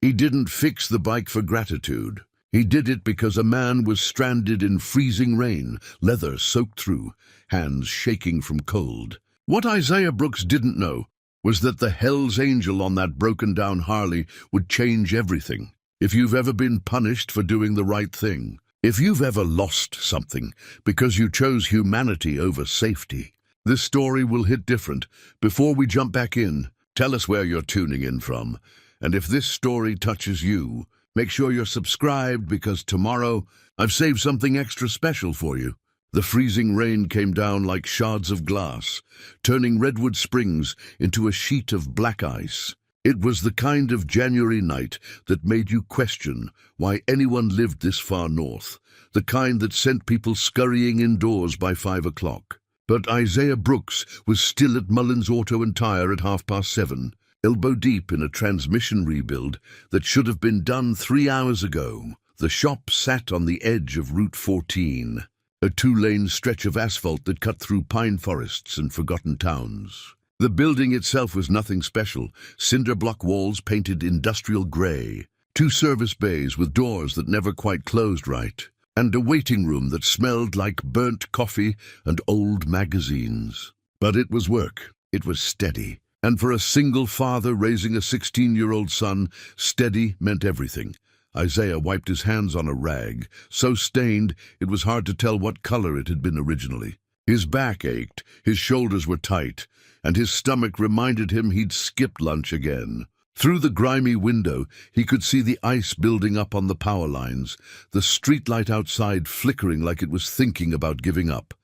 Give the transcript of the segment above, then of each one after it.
He didn't fix the bike for gratitude. He did it because a man was stranded in freezing rain, leather soaked through, hands shaking from cold. What Isaiah Brooks didn't know was that the Hell's Angel on that broken-down Harley would change everything. If you've ever been punished for doing the right thing, if you've ever lost something because you chose humanity over safety, this story will hit different. Before we jump back in, tell us where you're tuning in from. And if this story touches you, make sure you're subscribed because tomorrow I've saved something extra special for you. The freezing rain came down like shards of glass, turning Redwood Springs into a sheet of black ice. It was the kind of January night that made you question why anyone lived this far north, the kind that sent people scurrying indoors by 5 o'clock. But Isaiah Brooks was still at Mullins Auto Tire at 7:30, elbow deep in a transmission rebuild that should have been done 3 hours ago. The shop sat on the edge of Route 14, a 2-lane stretch of asphalt that cut through pine forests and forgotten towns. The building itself was nothing special, cinder block walls painted industrial gray, 2 service bays with doors that never quite closed right, and a waiting room that smelled like burnt coffee and old magazines. But it was work. It was steady. And for a single father raising a 16-year-old son, steady meant everything. Isaiah wiped his hands on a rag, so stained it was hard to tell what color it had been originally. His back ached, his shoulders were tight, and his stomach reminded him he'd skipped lunch again. Through the grimy window, he could see the ice building up on the power lines, the streetlight outside flickering like it was thinking about giving up.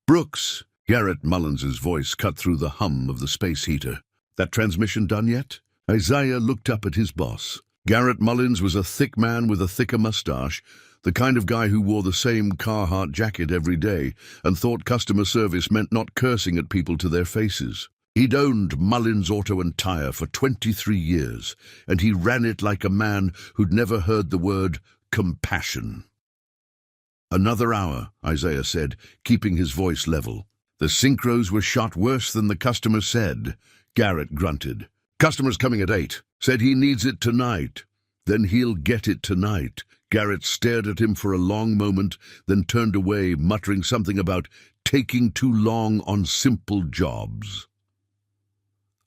"Brooks!" Garrett Mullins's voice cut through the hum of the space heater. "That transmission done yet?" Isaiah looked up at his boss. Garrett Mullins was a thick man with a thicker mustache, the kind of guy who wore the same Carhartt jacket every day and thought customer service meant not cursing at people to their faces. He'd owned Mullins Auto Tire for 23 years, and he ran it like a man who'd never heard the word compassion. "Another hour," Isaiah said, keeping his voice level. "The synchros were shot worse than the customer said." Garrett grunted. "Customer's coming at 8. Said he needs it tonight." "Then he'll get it tonight." Garrett stared at him for a long moment, then turned away, muttering something about taking too long on simple jobs.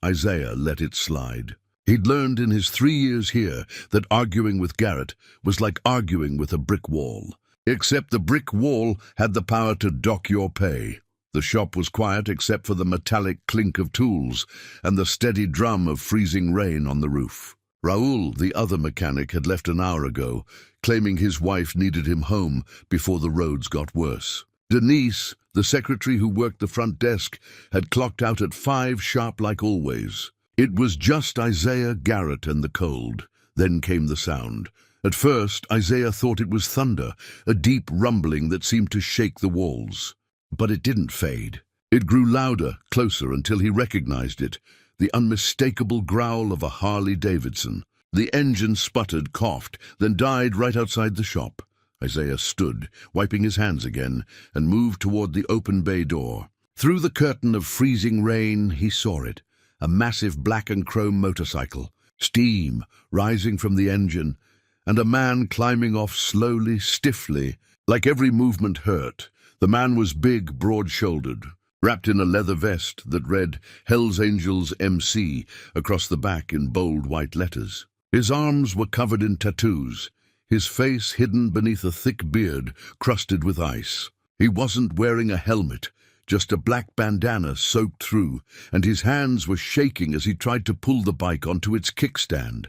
Isaiah let it slide. He'd learned in his 3 years here that arguing with Garrett was like arguing with a brick wall. Except the brick wall had the power to dock your pay. The shop was quiet except for the metallic clink of tools and the steady drum of freezing rain on the roof. Raoul, the other mechanic, had left an hour ago, claiming his wife needed him home before the roads got worse. Denise, the secretary who worked the front desk, had clocked out at 5 sharp like always. It was just Isaiah, Garrett, and the cold. Then came the sound. At first, Isaiah thought it was thunder, a deep rumbling that seemed to shake the walls. But it didn't fade. It grew louder, closer, until he recognized it, the unmistakable growl of a Harley Davidson. The engine sputtered, coughed, then died right outside the shop. Isaiah stood, wiping his hands again, and moved toward the open bay door. Through the curtain of freezing rain, he saw it, a massive black and chrome motorcycle, steam rising from the engine, and a man climbing off slowly, stiffly, like every movement hurt. The man was big, broad-shouldered, wrapped in a leather vest that read Hell's Angels MC across the back in bold white letters. His arms were covered in tattoos, his face hidden beneath a thick beard crusted with ice. He wasn't wearing a helmet, just a black bandana soaked through, and his hands were shaking as he tried to pull the bike onto its kickstand.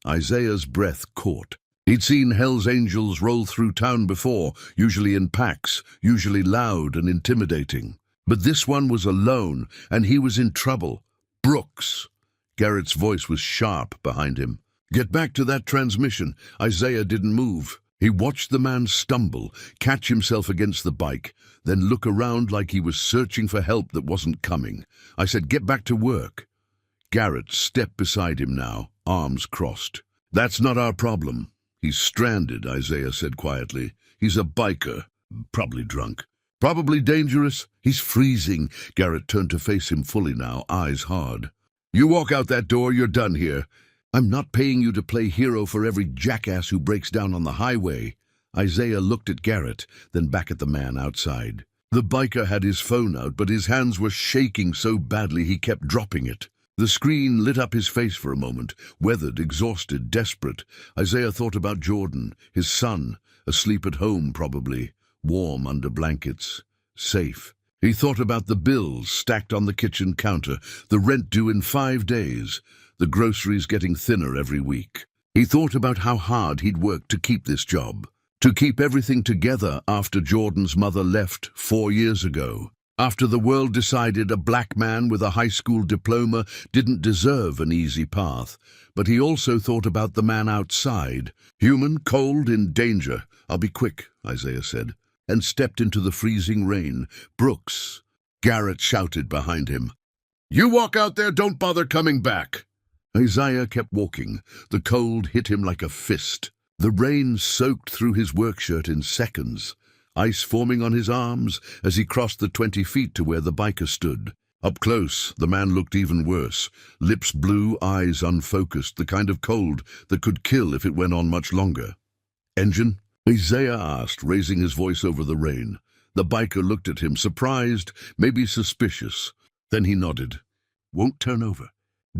Isaiah's breath caught. He'd seen Hell's Angels roll through town before, usually in packs, usually loud and intimidating. But this one was alone, and he was in trouble. "Brooks!" Garrett's voice was sharp behind him. "Get back to that transmission." Isaiah didn't move. He watched the man stumble, catch himself against the bike, then look around like he was searching for help that wasn't coming. I said, "Get back to work." Garrett stepped beside him now, arms crossed. "That's not our problem. He's stranded," Isaiah said quietly. "He's a biker, probably drunk. Probably dangerous. He's freezing." Garrett turned to face him fully now, eyes hard. "You walk out that door, you're done here." I'm not paying you to play hero for every jackass who breaks down on the highway. Isaiah looked at Garrett, then back at the man outside. The biker had his phone out, but his hands were shaking so badly he kept dropping it. The screen lit up his face for a moment, weathered, exhausted, desperate. Isaiah thought about Jordan, his son, asleep at home probably, warm under blankets, safe. He thought about the bills stacked on the kitchen counter, the rent due in 5 days, the groceries getting thinner every week. He thought about how hard he'd worked to keep this job, to keep everything together after Jordan's mother left 4 years ago. After the world decided a black man with a high school diploma didn't deserve an easy path. But he also thought about the man outside, human, cold, in danger. "I'll be quick," Isaiah said, and stepped into the freezing rain. "Brooks!" Garrett shouted behind him. "You walk out there, don't bother coming back." Isaiah kept walking. The cold hit him like a fist. The rain soaked through his work shirt in seconds, ice forming on his arms as he crossed the 20 feet to where the biker stood. Up close, the man looked even worse. Lips blue, eyes unfocused, the kind of cold that could kill if it went on much longer. "Engine?" Isaiah asked, raising his voice over the rain. The biker looked at him, surprised, maybe suspicious. Then he nodded. "Won't turn over.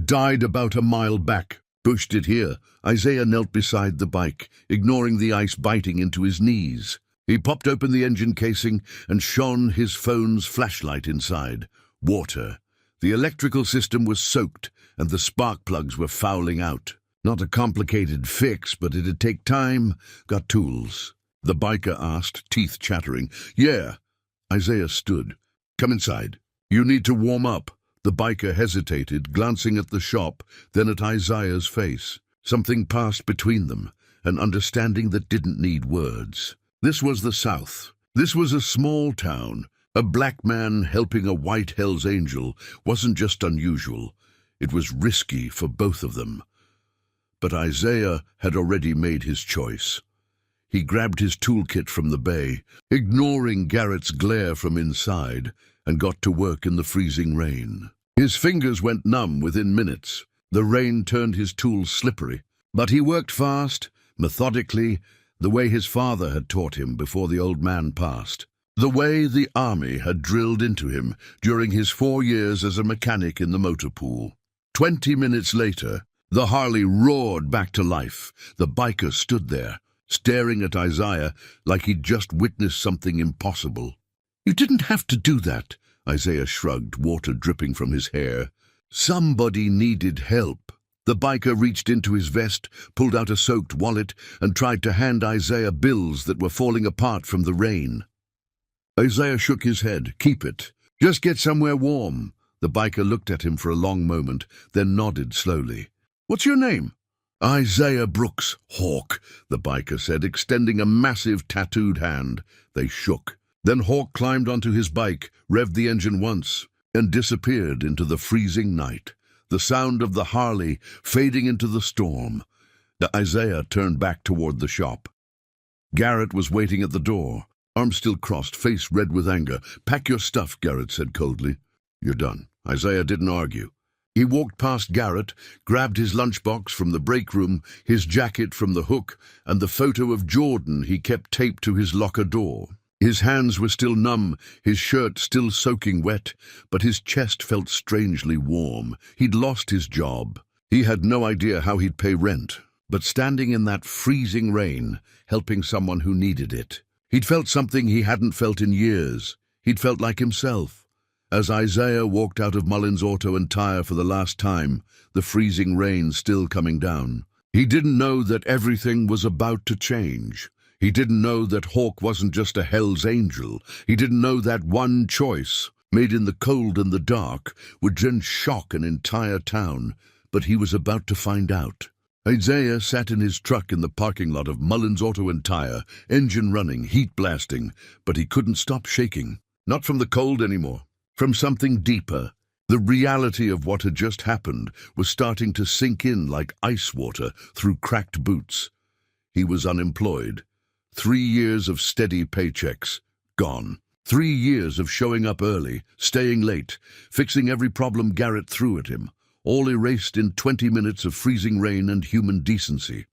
Died about a mile back. Pushed it here." Isaiah knelt beside the bike, ignoring the ice biting into his knees. He popped open the engine casing and shone his phone's flashlight inside. Water. The electrical system was soaked, and the spark plugs were fouling out. Not a complicated fix, but it'd take time. "Got tools?" The biker asked, teeth chattering. "Yeah." Isaiah stood. "Come inside. You need to warm up." The biker hesitated, glancing at the shop, then at Isaiah's face. Something passed between them, an understanding that didn't need words. This was the South. This was a small town. A black man helping a white Hell's Angel wasn't just unusual. It was risky for both of them. But Isaiah had already made his choice. He grabbed his toolkit from the bay, ignoring Garrett's glare from inside, and got to work in the freezing rain. His fingers went numb within minutes. The rain turned his tools slippery. But he worked fast, methodically, the way his father had taught him before the old man passed. The way the army had drilled into him during his 4 years as a mechanic in the motor pool. 20 minutes later, the Harley roared back to life. The biker stood there, staring at Isaiah like he'd just witnessed something impossible. "You didn't have to do that," Isaiah shrugged, water dripping from his hair. Somebody needed help. The biker reached into his vest, pulled out a soaked wallet, and tried to hand Isaiah bills that were falling apart from the rain. Isaiah shook his head. "Keep it. Just get somewhere warm." The biker looked at him for a long moment, then nodded slowly. "What's your name?" "Isaiah Brooks, Hawk," the biker said, extending a massive tattooed hand. They shook. Then Hawk climbed onto his bike, revved the engine once, and disappeared into the freezing night. The sound of the Harley fading into the storm. Isaiah turned back toward the shop. Garrett was waiting at the door, arms still crossed, face red with anger. "Pack your stuff," Garrett said coldly. "You're done." Isaiah didn't argue. He walked past Garrett, grabbed his lunchbox from the break room, his jacket from the hook, and the photo of Jordan he kept taped to his locker door. His hands were still numb, his shirt still soaking wet, but his chest felt strangely warm. He'd lost his job. He had no idea how he'd pay rent, but standing in that freezing rain, helping someone who needed it, he'd felt something he hadn't felt in years. He'd felt like himself. As Isaiah walked out of Mullins Auto Tire for the last time, the freezing rain still coming down, he didn't know that everything was about to change. He didn't know that Hawk wasn't just a Hell's Angel. He didn't know that one choice, made in the cold and the dark, would then shock an entire town. But he was about to find out. Isaiah sat in his truck in the parking lot of Mullins Auto Tire, engine running, heat blasting, but he couldn't stop shaking. Not from the cold anymore, from something deeper. The reality of what had just happened was starting to sink in like ice water through cracked boots. He was unemployed. 3 years of steady paychecks, gone. 3 years of showing up early, staying late, fixing every problem Garrett threw at him, all erased in 20 minutes of freezing rain and human decency.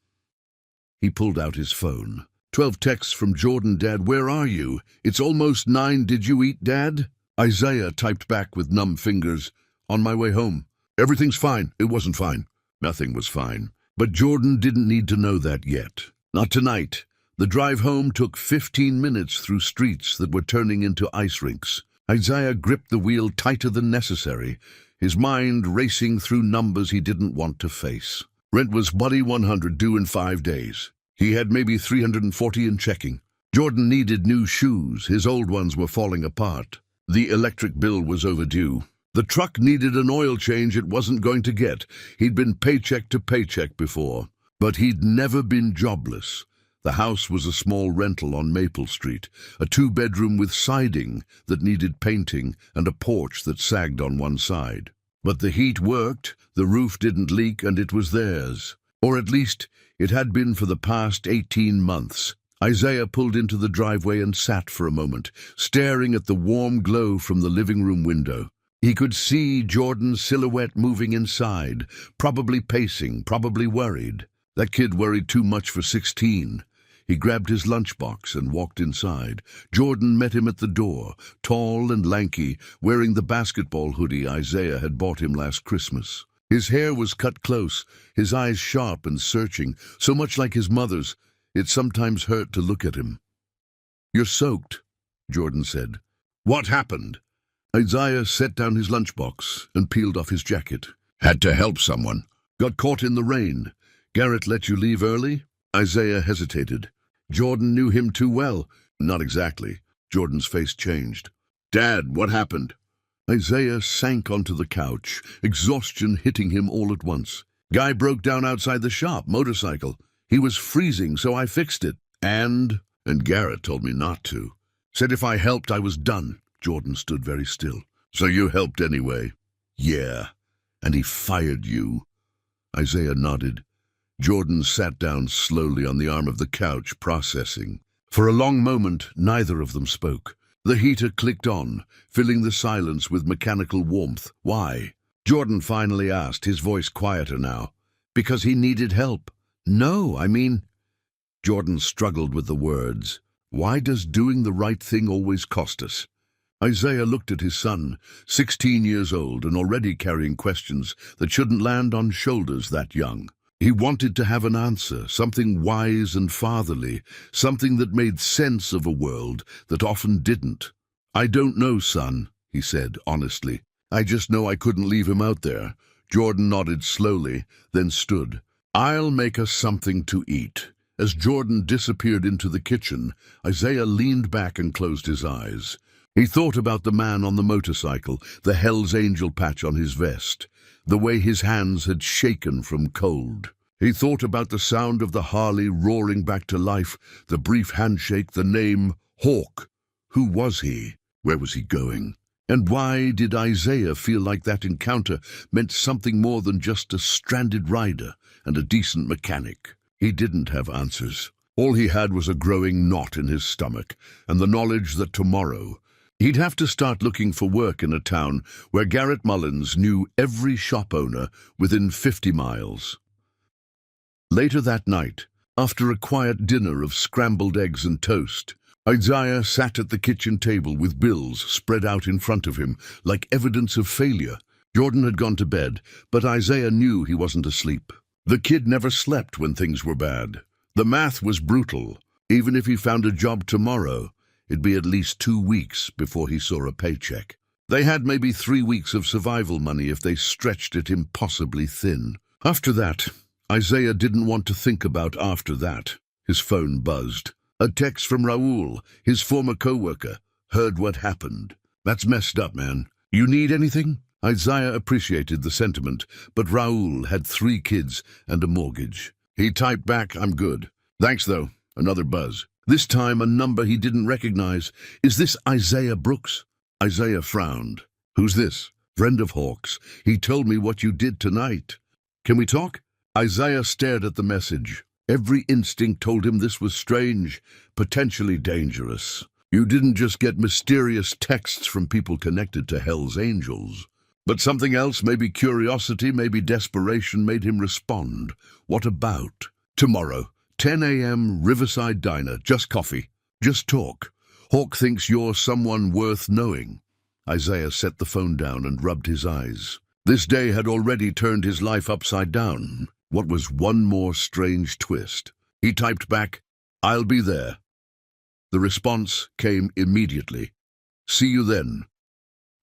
He pulled out his phone. 12 texts from Jordan. Dad, where are you? It's almost 9. Did you eat, Dad? Isaiah typed back with numb fingers. On my way home. Everything's fine. It wasn't fine. Nothing was fine. But Jordan didn't need to know that yet. Not tonight. The drive home took 15 minutes through streets that were turning into ice rinks. Isaiah gripped the wheel tighter than necessary, his mind racing through numbers he didn't want to face. Rent was $100 due in 5 days. He had maybe $340 in checking. Jordan needed new shoes. His old ones were falling apart. The electric bill was overdue. The truck needed an oil change it wasn't going to get. He'd been paycheck to paycheck before, but he'd never been jobless. The house was a small rental on Maple Street, a 2-bedroom with siding that needed painting and a porch that sagged on one side. But the heat worked, the roof didn't leak, and it was theirs. Or at least, it had been for the past 18 months. Isaiah pulled into the driveway and sat for a moment, staring at the warm glow from the living room window. He could see Jordan's silhouette moving inside, probably pacing, probably worried. That kid worried too much for 16. He grabbed his lunchbox and walked inside. Jordan met him at the door, tall and lanky, wearing the basketball hoodie Isaiah had bought him last Christmas. His hair was cut close, his eyes sharp and searching, so much like his mother's, it sometimes hurt to look at him. "You're soaked," Jordan said. "What happened?" Isaiah set down his lunchbox and peeled off his jacket. "Had to help someone. Got caught in the rain. Garrett let you leave early?" Isaiah hesitated. Jordan knew him too well. Not exactly. Jordan's face changed. "Dad, what happened?" Isaiah sank onto the couch, exhaustion hitting him all at once. "Guy broke down outside the shop, motorcycle. He was freezing, so I fixed it. And Garrett told me not to. Said if I helped, I was done." Jordan stood very still. "So you helped anyway?" "Yeah. And he fired you." Isaiah nodded. Jordan sat down slowly on the arm of the couch, processing. For a long moment, neither of them spoke. The heater clicked on, filling the silence with mechanical warmth. "Why?" Jordan finally asked, his voice quieter now. "Because he needed help." "No, I mean—" Jordan struggled with the words. "Why does doing the right thing always cost us?" Isaiah looked at his son, 16 years old and already carrying questions that shouldn't land on shoulders that young. He wanted to have an answer, something wise and fatherly, something that made sense of a world that often didn't. "I don't know, son," he said honestly. "I just know I couldn't leave him out there." Jordan nodded slowly, then stood. "I'll make us something to eat." As Jordan disappeared into the kitchen, Isaiah leaned back and closed his eyes. He thought about the man on the motorcycle, the Hell's Angel patch on his vest, the way his hands had shaken from cold. He thought about the sound of the Harley roaring back to life, the brief handshake, the name Hawk. Who was he? Where was he going? And why did Isaiah feel like that encounter meant something more than just a stranded rider and a decent mechanic? He didn't have answers. All he had was a growing knot in his stomach and the knowledge that tomorrow he'd have to start looking for work in a town where Garrett Mullins knew every shop owner within 50 miles. Later that night, after a quiet dinner of scrambled eggs and toast, Isaiah sat at the kitchen table with bills spread out in front of him like evidence of failure. Jordan had gone to bed, but Isaiah knew he wasn't asleep. The kid never slept when things were bad. The math was brutal. Even if he found a job tomorrow, it'd be at least 2 weeks before he saw a paycheck. They had maybe 3 weeks of survival money if they stretched it impossibly thin. After that, Isaiah didn't want to think about after that. His phone buzzed. A text from Raul, his former co-worker. "Heard what happened." "That's messed up, man. You need anything?" Isaiah appreciated the sentiment, but Raul had 3 kids and a mortgage. He typed back, "I'm good. Thanks, though." Another buzz. This time a number he didn't recognize. "Is this Isaiah Brooks?" Isaiah frowned. "Who's this?" "Friend of Hawk's. He told me what you did tonight." "Can we talk?" Isaiah stared at the message. Every instinct told him this was strange, potentially dangerous. You didn't just get mysterious texts from people connected to Hell's Angels. But something else, maybe curiosity, maybe desperation, made him respond. What about? Tomorrow, 10 a.m., Riverside Diner, just coffee, just talk. Hawk thinks you're someone worth knowing. Isaiah set the phone down and rubbed his eyes. This day had already turned his life upside down. What was one more strange twist? He typed back, "I'll be there." The response came immediately. "See you then."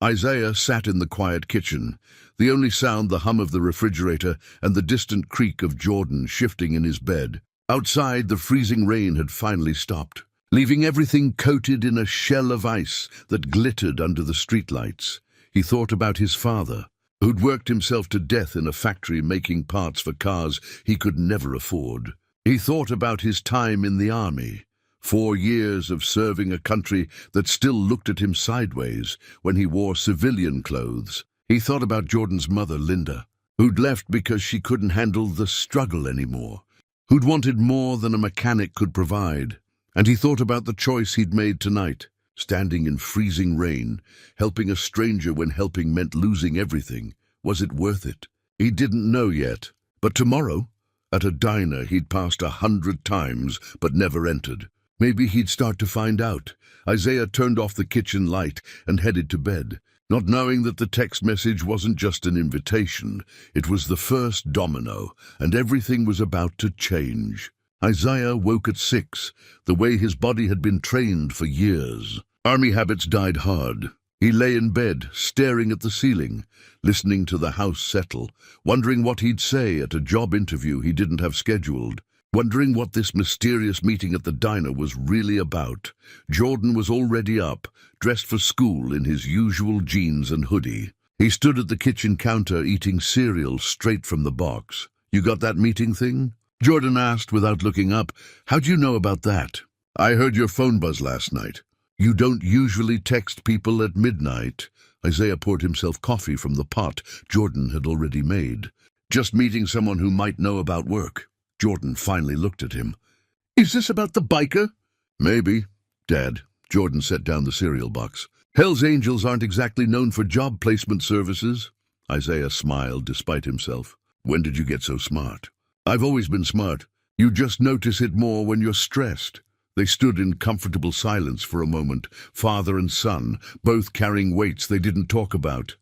Isaiah sat in the quiet kitchen, the only sound the hum of the refrigerator and the distant creak of Jordan shifting in his bed. Outside, the freezing rain had finally stopped, leaving everything coated in a shell of ice that glittered under the streetlights. He thought about his father, who'd worked himself to death in a factory making parts for cars he could never afford. He thought about his time in the army, 4 years of serving a country that still looked at him sideways when he wore civilian clothes. He thought about Jordan's mother, Linda, who'd left because she couldn't handle the struggle anymore, who'd wanted more than a mechanic could provide. And he thought about the choice he'd made tonight, standing in freezing rain, helping a stranger when helping meant losing everything. Was it worth it? He didn't know yet. But tomorrow, at a diner he'd passed 100 times but never entered, maybe he'd start to find out. Isaiah turned off the kitchen light and headed to bed, not knowing that the text message wasn't just an invitation. It was the first domino, and everything was about to change. Isaiah woke at 6, the way his body had been trained for years. Army habits died hard. He lay in bed, staring at the ceiling, listening to the house settle, wondering what he'd say at a job interview he didn't have scheduled, wondering what this mysterious meeting at the diner was really about. Jordan was already up, dressed for school in his usual jeans and hoodie. He stood at the kitchen counter eating cereal straight from the box. "You got that meeting thing?" Jordan asked without looking up. "How'd you know about that?" "I heard your phone buzz last night." "You don't usually text people at midnight." Isaiah poured himself coffee from the pot Jordan had already made. "Just meeting someone who might know about work." Jordan finally looked at him. "Is this about the biker?" "Maybe, Dad." Jordan set down the cereal box. "Hell's Angels aren't exactly known for job placement services." Isaiah smiled despite himself. "When did you get so smart?" "I've always been smart. You just notice it more when you're stressed." They stood in comfortable silence for a moment, father and son, both carrying weights they didn't talk about.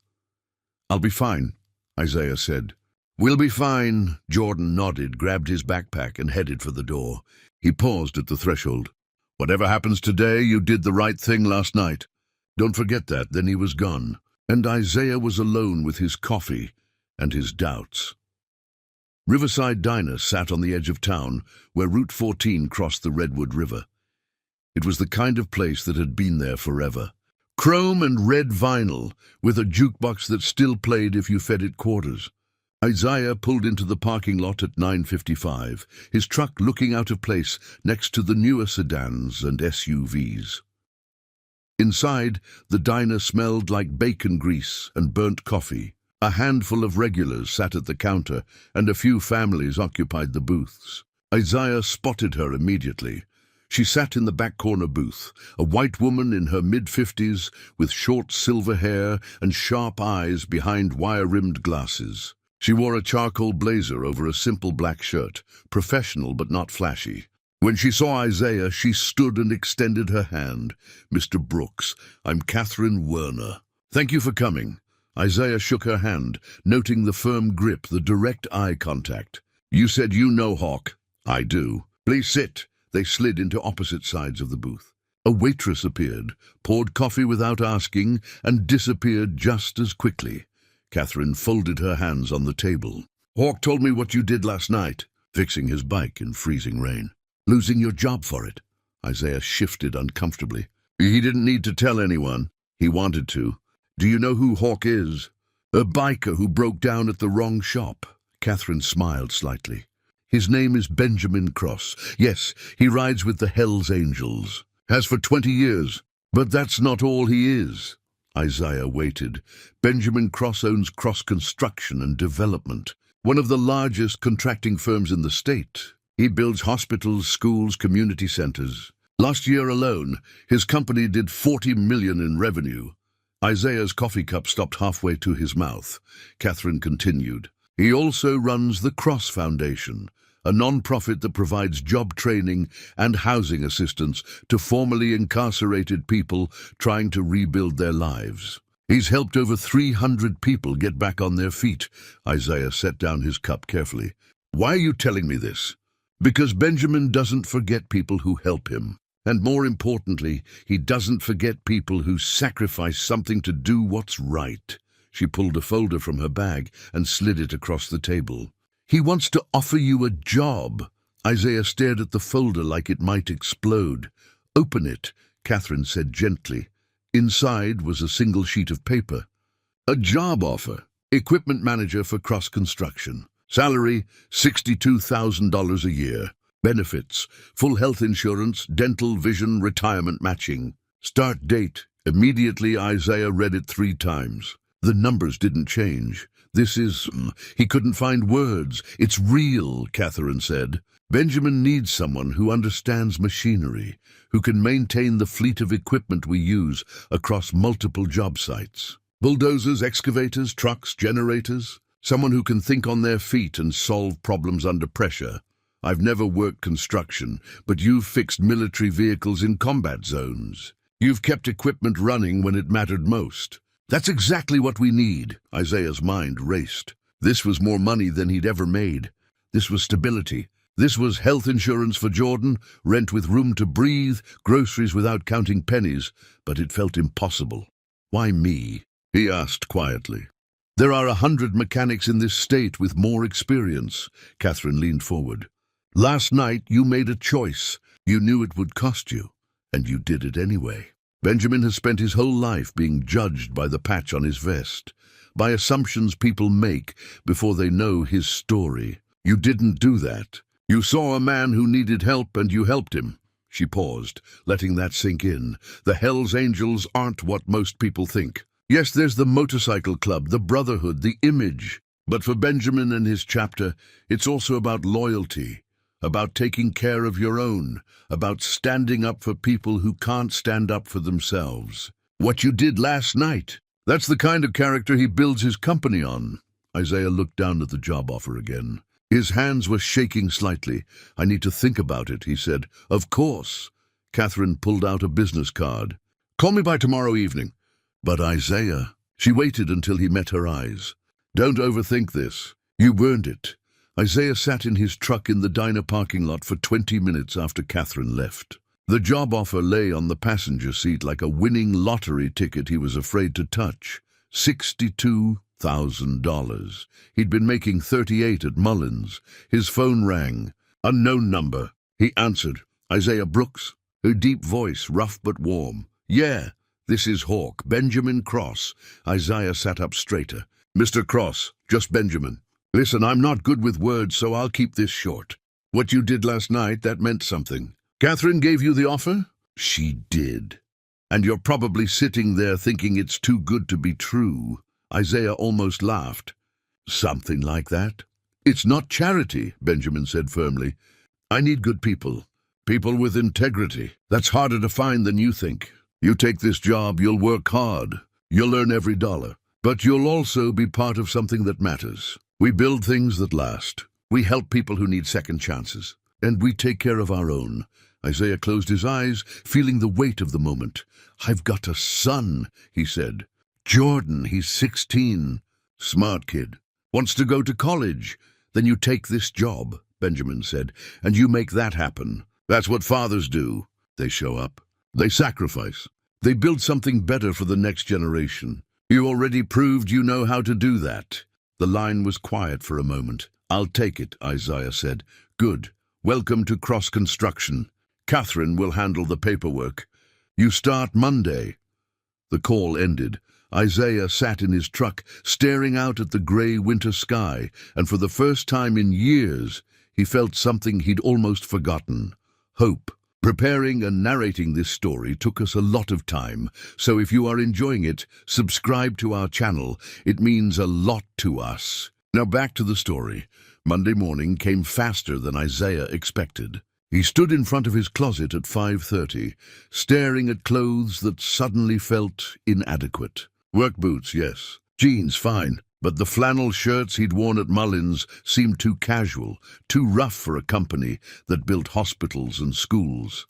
"I'll be fine," Isaiah said. "We'll be fine." Jordan nodded, grabbed his backpack, and headed for the door. He paused at the threshold. "Whatever happens today, you did the right thing last night. Don't forget that." Then he was gone, and Isaiah was alone with his coffee and his doubts. Riverside Diner sat on the edge of town, where Route 14 crossed the Redwood River. It was the kind of place that had been there forever. Chrome and red vinyl, with a jukebox that still played if you fed it quarters. Isaiah pulled into the parking lot at 9:55, his truck looking out of place next to the newer sedans and SUVs. Inside, the diner smelled like bacon grease and burnt coffee. A handful of regulars sat at the counter, and a few families occupied the booths. Isaiah spotted her immediately. She sat in the back corner booth, a white woman in her mid-50s with short silver hair and sharp eyes behind wire-rimmed glasses. She wore a charcoal blazer over a simple black shirt, professional but not flashy. When she saw Isaiah, she stood and extended her hand. "Mr. Brooks, I'm Catherine Werner." "Thank you for coming." Isaiah shook her hand, noting the firm grip, the direct eye contact. "You said you know Hawk." "I do." "Please sit." They slid into opposite sides of the booth. A waitress appeared, poured coffee without asking, and disappeared just as quickly. Catherine folded her hands on the table. "Hawk told me what you did last night." "Fixing his bike in freezing rain." "Losing your job for it." Isaiah shifted uncomfortably. "He didn't need to tell anyone. He wanted to." "Do you know who Hawk is?" "A biker who broke down at the wrong shop." Catherine smiled slightly. "His name is Benjamin Cross. Yes, he rides with the Hells Angels. Has for 20 years. But that's not all he is." Isaiah waited. "Benjamin Cross owns Cross Construction and Development, one of the largest contracting firms in the state. He builds hospitals, schools, community centers. Last year alone, his company did $40 million in revenue. Isaiah's coffee cup stopped halfway to his mouth. Catherine continued. He also runs the Cross Foundation, a non-profit that provides job training and housing assistance to formerly incarcerated people trying to rebuild their lives. He's helped over 300 people get back on their feet. Isaiah set down his cup carefully. Why are you telling me this? Because Benjamin doesn't forget people who help him. And more importantly, he doesn't forget people who sacrifice something to do what's right. She pulled a folder from her bag and slid it across the table. He wants to offer you a job. Isaiah stared at the folder like it might explode. Open it, Catherine said gently. Inside was a single sheet of paper. A job offer. Equipment manager for Cross Construction. Salary, $62,000 a year. Benefits, full health insurance, dental, vision, retirement matching. Start date. Immediately Isaiah read it 3 times. The numbers didn't change. He couldn't find words. It's real, Catherine said. Benjamin needs someone who understands machinery, who can maintain the fleet of equipment we use across multiple job sites. Bulldozers, excavators, trucks, generators. Someone who can think on their feet and solve problems under pressure. I've never worked construction, but you've fixed military vehicles in combat zones. You've kept equipment running when it mattered most. That's exactly what we need. Isaiah's mind raced. This was more money than he'd ever made. This was stability. This was health insurance for Jordan, rent with room to breathe, groceries without counting pennies, but it felt impossible. Why me? He asked quietly. There are 100 mechanics in this state with more experience. Catherine leaned forward. Last night you made a choice. You knew it would cost you, and you did it anyway. Benjamin has spent his whole life being judged by the patch on his vest, by assumptions people make before they know his story. You didn't do that. You saw a man who needed help and you helped him. She paused, letting that sink in. The Hells Angels aren't what most people think. Yes, there's the motorcycle club, the brotherhood, the image. But for Benjamin and his chapter, it's also about loyalty, about taking care of your own, about standing up for people who can't stand up for themselves. What you did last night, that's the kind of character he builds his company on. Isaiah looked down at the job offer again. His hands were shaking slightly. I need to think about it, he said. Of course. Catherine pulled out a business card. Call me by tomorrow evening. But Isaiah, she waited until he met her eyes. Don't overthink this. You earned it. Isaiah sat in his truck in the diner parking lot for 20 minutes after Catherine left. The job offer lay on the passenger seat like a winning lottery ticket he was afraid to touch. $62,000. He'd been making 38 at Mullins. His phone rang. Unknown number. He answered. Isaiah Brooks. Her deep voice, rough but warm. Yeah, this is Hawk, Benjamin Cross. Isaiah sat up straighter. Mr. Cross, just Benjamin. Listen, I'm not good with words, so I'll keep this short. What you did last night, that meant something. Catherine gave you the offer? She did. And you're probably sitting there thinking it's too good to be true. Isaiah almost laughed. Something like that. It's not charity, Benjamin said firmly. I need good people. People with integrity. That's harder to find than you think. You take this job, you'll work hard. You'll earn every dollar. But you'll also be part of something that matters. We build things that last. We help people who need second chances. And we take care of our own. Isaiah closed his eyes, feeling the weight of the moment. I've got a son, he said. Jordan, he's 16. Smart kid. Wants to go to college. Then you take this job, Benjamin said, and you make that happen. That's what fathers do. They show up. They sacrifice. They build something better for the next generation. You already proved you know how to do that. The line was quiet for a moment. I'll take it, Isaiah said. Good. Welcome to Cross Construction. Catherine will handle the paperwork. You start Monday. The call ended. Isaiah sat in his truck, staring out at the grey winter sky, and for the first time in years, he felt something he'd almost forgotten. Hope. Preparing and narrating this story took us a lot of time, so if you are enjoying it, subscribe to our channel. It means a lot to us. Now back to the story. Monday morning came faster than Isaiah expected. He stood in front of his closet at 5:30, staring at clothes that suddenly felt inadequate. Work boots, yes. Jeans, fine. But the flannel shirts he'd worn at Mullins seemed too casual, too rough for a company that built hospitals and schools.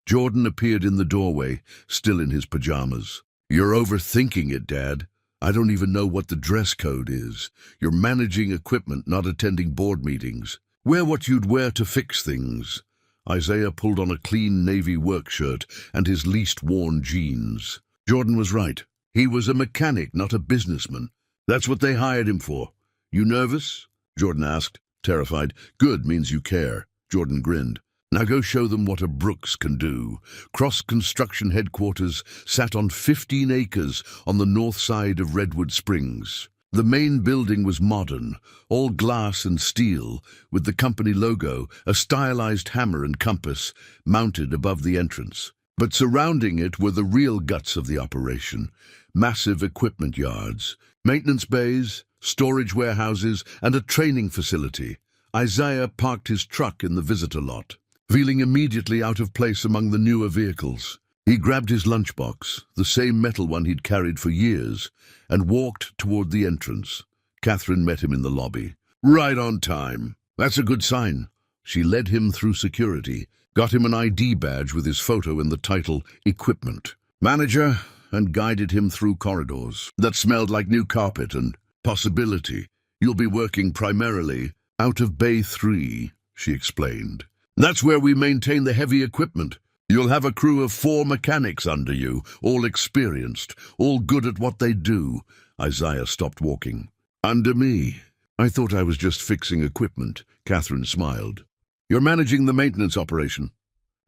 Jordan appeared in the doorway, still in his pajamas. "You're overthinking it, Dad. I don't even know what the dress code is. You're managing equipment, not attending board meetings. Wear what you'd wear to fix things." Isaiah pulled on a clean navy work shirt and his least worn jeans. Jordan was right. He was a mechanic, not a businessman. That's what they hired him for. "You nervous?" Jordan asked, terrified. "Good, means you care." Jordan grinned. "Now go show them what a Brooks can do." Cross Construction headquarters sat on 15 acres on the north side of Redwood Springs. The main building was modern, all glass and steel, with the company logo, a stylized hammer and compass, mounted above the entrance. But surrounding it were the real guts of the operation: massive equipment yards, maintenance bays, storage warehouses, and a training facility. Isaiah parked his truck in the visitor lot, feeling immediately out of place among the newer vehicles. He grabbed his lunchbox, the same metal one he'd carried for years, and walked toward the entrance. Catherine met him in the lobby. "Right on time. That's a good sign." She led him through security, got him an ID badge with his photo and the title Equipment Manager, and guided him through corridors that smelled like new carpet and possibility. "You'll be working primarily out of Bay 3, she explained. "That's where we maintain the heavy equipment. You'll have a crew of 4 mechanics under you, all experienced, all good at what they do." Isaiah stopped walking. "Under me? I thought I was just fixing equipment." Catherine smiled. "You're managing the maintenance operation.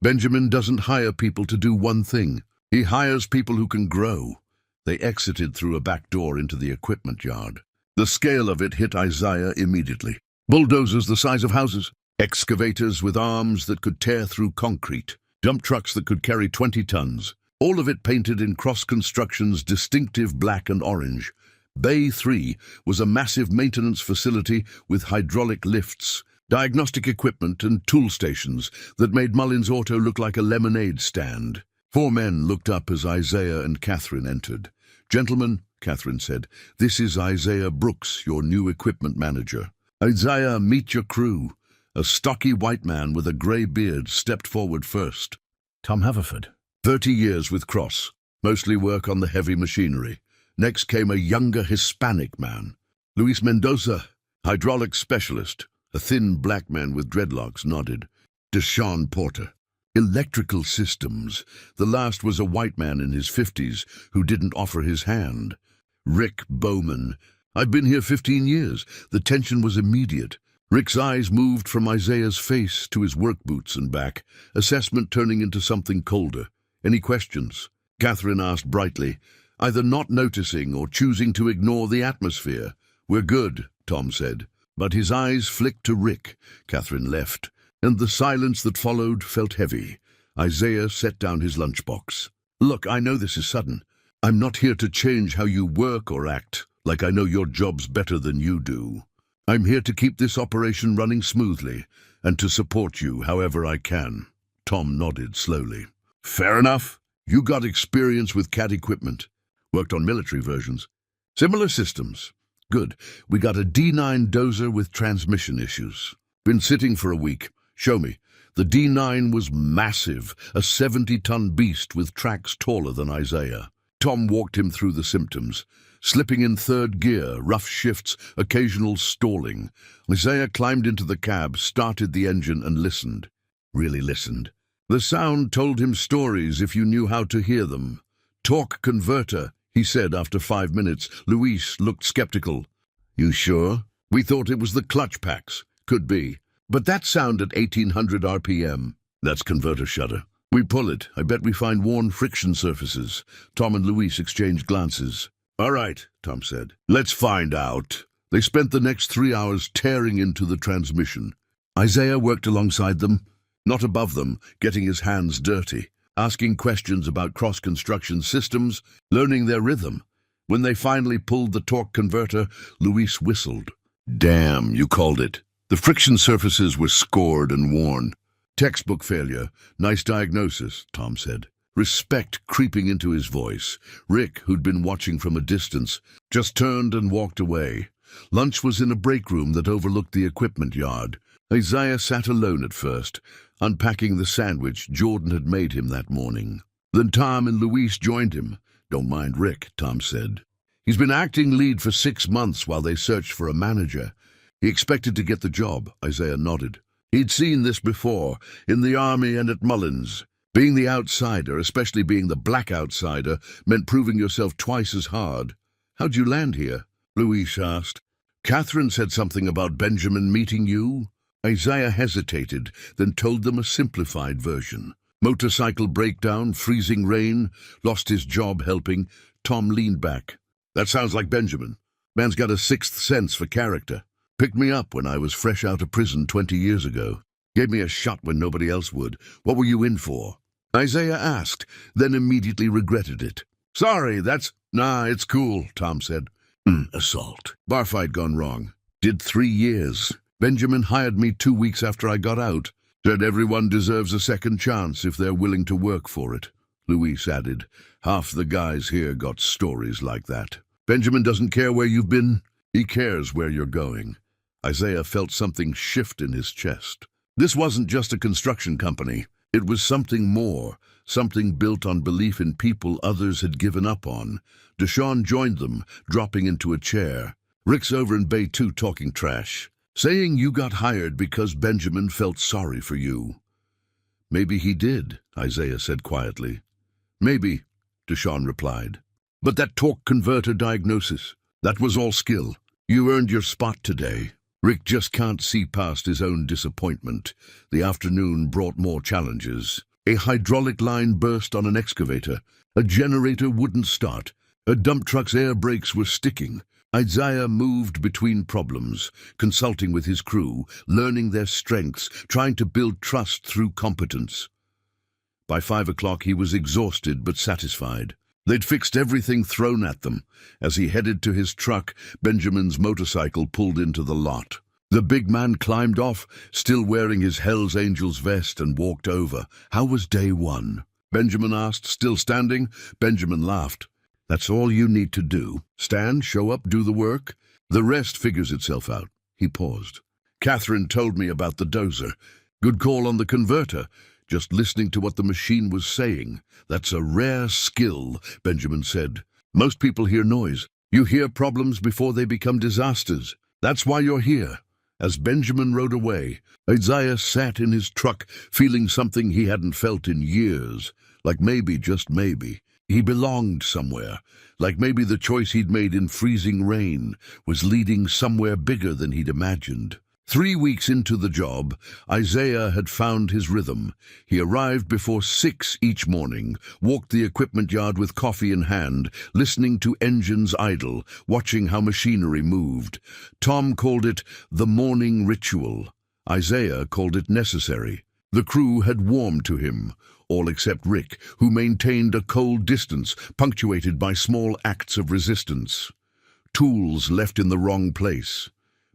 Benjamin doesn't hire people to do one thing. He hires people who can grow." They exited through a back door into the equipment yard. The scale of it hit Isaiah immediately. Bulldozers the size of houses, excavators with arms that could tear through concrete, dump trucks that could carry 20 tons, all of it painted in Cross Construction's distinctive black and orange. Bay 3 was a massive maintenance facility with hydraulic lifts, diagnostic equipment and tool stations that made Mullins Auto look like a lemonade stand. 4 men looked up as Isaiah and Catherine entered. "Gentlemen," Catherine said, "this is Isaiah Brooks, your new equipment manager." "Isaiah, meet your crew." A stocky white man with a grey beard stepped forward first. "Tom Haverford." 30 years with Cross, mostly work on the heavy machinery. Next came a younger Hispanic man. "Luis Mendoza, hydraulic specialist." A thin black man with dreadlocks nodded. "Deshaun Porter, electrical systems." The last was a white man in his 50s who didn't offer his hand. "Rick Bowman. I've been here 15 years. The tension was immediate. Rick's eyes moved from Isaiah's face to his work boots and back, assessment turning into something colder. "Any questions?" Catherine asked brightly, either not noticing or choosing to ignore the atmosphere. "We're good," Tom said. But his eyes flicked to Rick. Catherine left, and the silence that followed felt heavy. Isaiah set down his lunchbox. "Look, I know this is sudden. I'm not here to change how you work or act, like I know your job's better than you do. I'm here to keep this operation running smoothly, and to support you however I can." Tom nodded slowly. "Fair enough. You got experience with CAD equipment. Worked on military versions. Similar systems. Good. We got a D9 dozer with transmission issues. Been sitting for a week. Show me." The D9 was massive, a 70-ton beast with tracks taller than Isaiah. Tom walked him through the symptoms. Slipping in third gear, rough shifts, occasional stalling. Isaiah climbed into the cab, started the engine, and listened. Really listened. The sound told him stories if you knew how to hear them. "Torque converter," he said after 5 minutes. Luis looked skeptical. "You sure? We thought it was the clutch packs." "Could be. But that sound at 1800 RPM. That's converter shudder. We pull it. I bet we find worn friction surfaces." Tom and Luis exchanged glances. "All right," Tom said. "Let's find out." They spent the next 3 hours tearing into the transmission. Isaiah worked alongside them, not above them, getting his hands dirty, asking questions about cross-construction systems, learning their rhythm. When they finally pulled the torque converter, Luis whistled. "Damn, you called it." The friction surfaces were scored and worn. Textbook failure. Nice diagnosis, Tom said. Respect creeping into his voice. Rick, who'd been watching from a distance, just turned and walked away. Lunch was in a break room that overlooked the equipment yard. Isaiah sat alone at first, unpacking the sandwich Jordan had made him that morning. Then Tom and Luis joined him. "Don't mind Rick," Tom said. "He's been acting lead for 6 months while they searched for a manager. He expected to get the job," Isaiah nodded. He'd seen this before, in the army and at Mullins. Being the outsider, especially being the black outsider, meant proving yourself twice as hard. "How'd you land here?" Luis asked. "Catherine said something about Benjamin meeting you." Isaiah hesitated, then told them a simplified version. Motorcycle breakdown, freezing rain, lost his job helping. Tom leaned back. "That sounds like Benjamin. Man's got a sixth sense for character. Picked me up when I was fresh out of prison 20 years ago. Gave me a shot when nobody else would. What were you in for?" Isaiah asked, then immediately regretted it. "Sorry, Nah, it's cool," Tom said. Assault. Bar fight gone wrong. Did 3 years. Benjamin hired me 2 weeks after I got out. Said everyone deserves a second chance if they're willing to work for it." Luis added, "Half the guys here got stories like that. Benjamin doesn't care where you've been. He cares where you're going." Isaiah felt something shift in his chest. This wasn't just a construction company. It was something more, something built on belief in people others had given up on. Deshawn joined them, dropping into a chair. "Rick's over in Bay 2 talking trash, saying you got hired because Benjamin felt sorry for you." "Maybe he did," Isaiah said quietly. "Maybe," Deshawn replied. "But that torque converter diagnosis, that was all skill. You earned your spot today." Rick just can't see past his own disappointment. The afternoon brought more challenges. A hydraulic line burst on an excavator. A generator wouldn't start. A dump truck's air brakes were sticking. Isaiah moved between problems, consulting with his crew, learning their strengths, trying to build trust through competence. By 5 o'clock he was exhausted but satisfied. They'd fixed everything thrown at them. As he headed to his truck, Benjamin's motorcycle pulled into the lot. The big man climbed off, still wearing his Hell's Angels vest, and walked over. "How was day 1? Benjamin asked, still standing. Benjamin laughed. "That's all you need to do. Stand, show up, do the work. The rest figures itself out." He paused. "Catherine told me about the dozer. Good call on the converter. Just listening to what the machine was saying. That's a rare skill," Benjamin said. "Most people hear noise. You hear problems before they become disasters. That's why you're here." As Benjamin rode away, Isaiah sat in his truck, feeling something he hadn't felt in years. Like maybe, just maybe, he belonged somewhere. Like maybe the choice he'd made in freezing rain was leading somewhere bigger than he'd imagined. 3 weeks into the job, Isaiah had found his rhythm. He arrived before 6 each morning, walked the equipment yard with coffee in hand, listening to engines idle, watching how machinery moved. Tom called it the morning ritual. Isaiah called it necessary. The crew had warmed to him, all except Rick, who maintained a cold distance, punctuated by small acts of resistance. Tools left in the wrong place.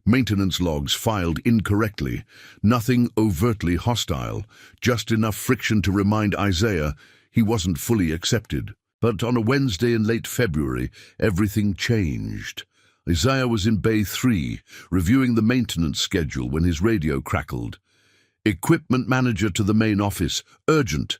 Maintenance logs filed incorrectly. Nothing overtly hostile, just enough friction to remind Isaiah he wasn't fully accepted. But on a Wednesday in late February, everything changed. Isaiah was in Bay 3, reviewing the maintenance schedule when his radio crackled. "Equipment manager to the main office. Urgent."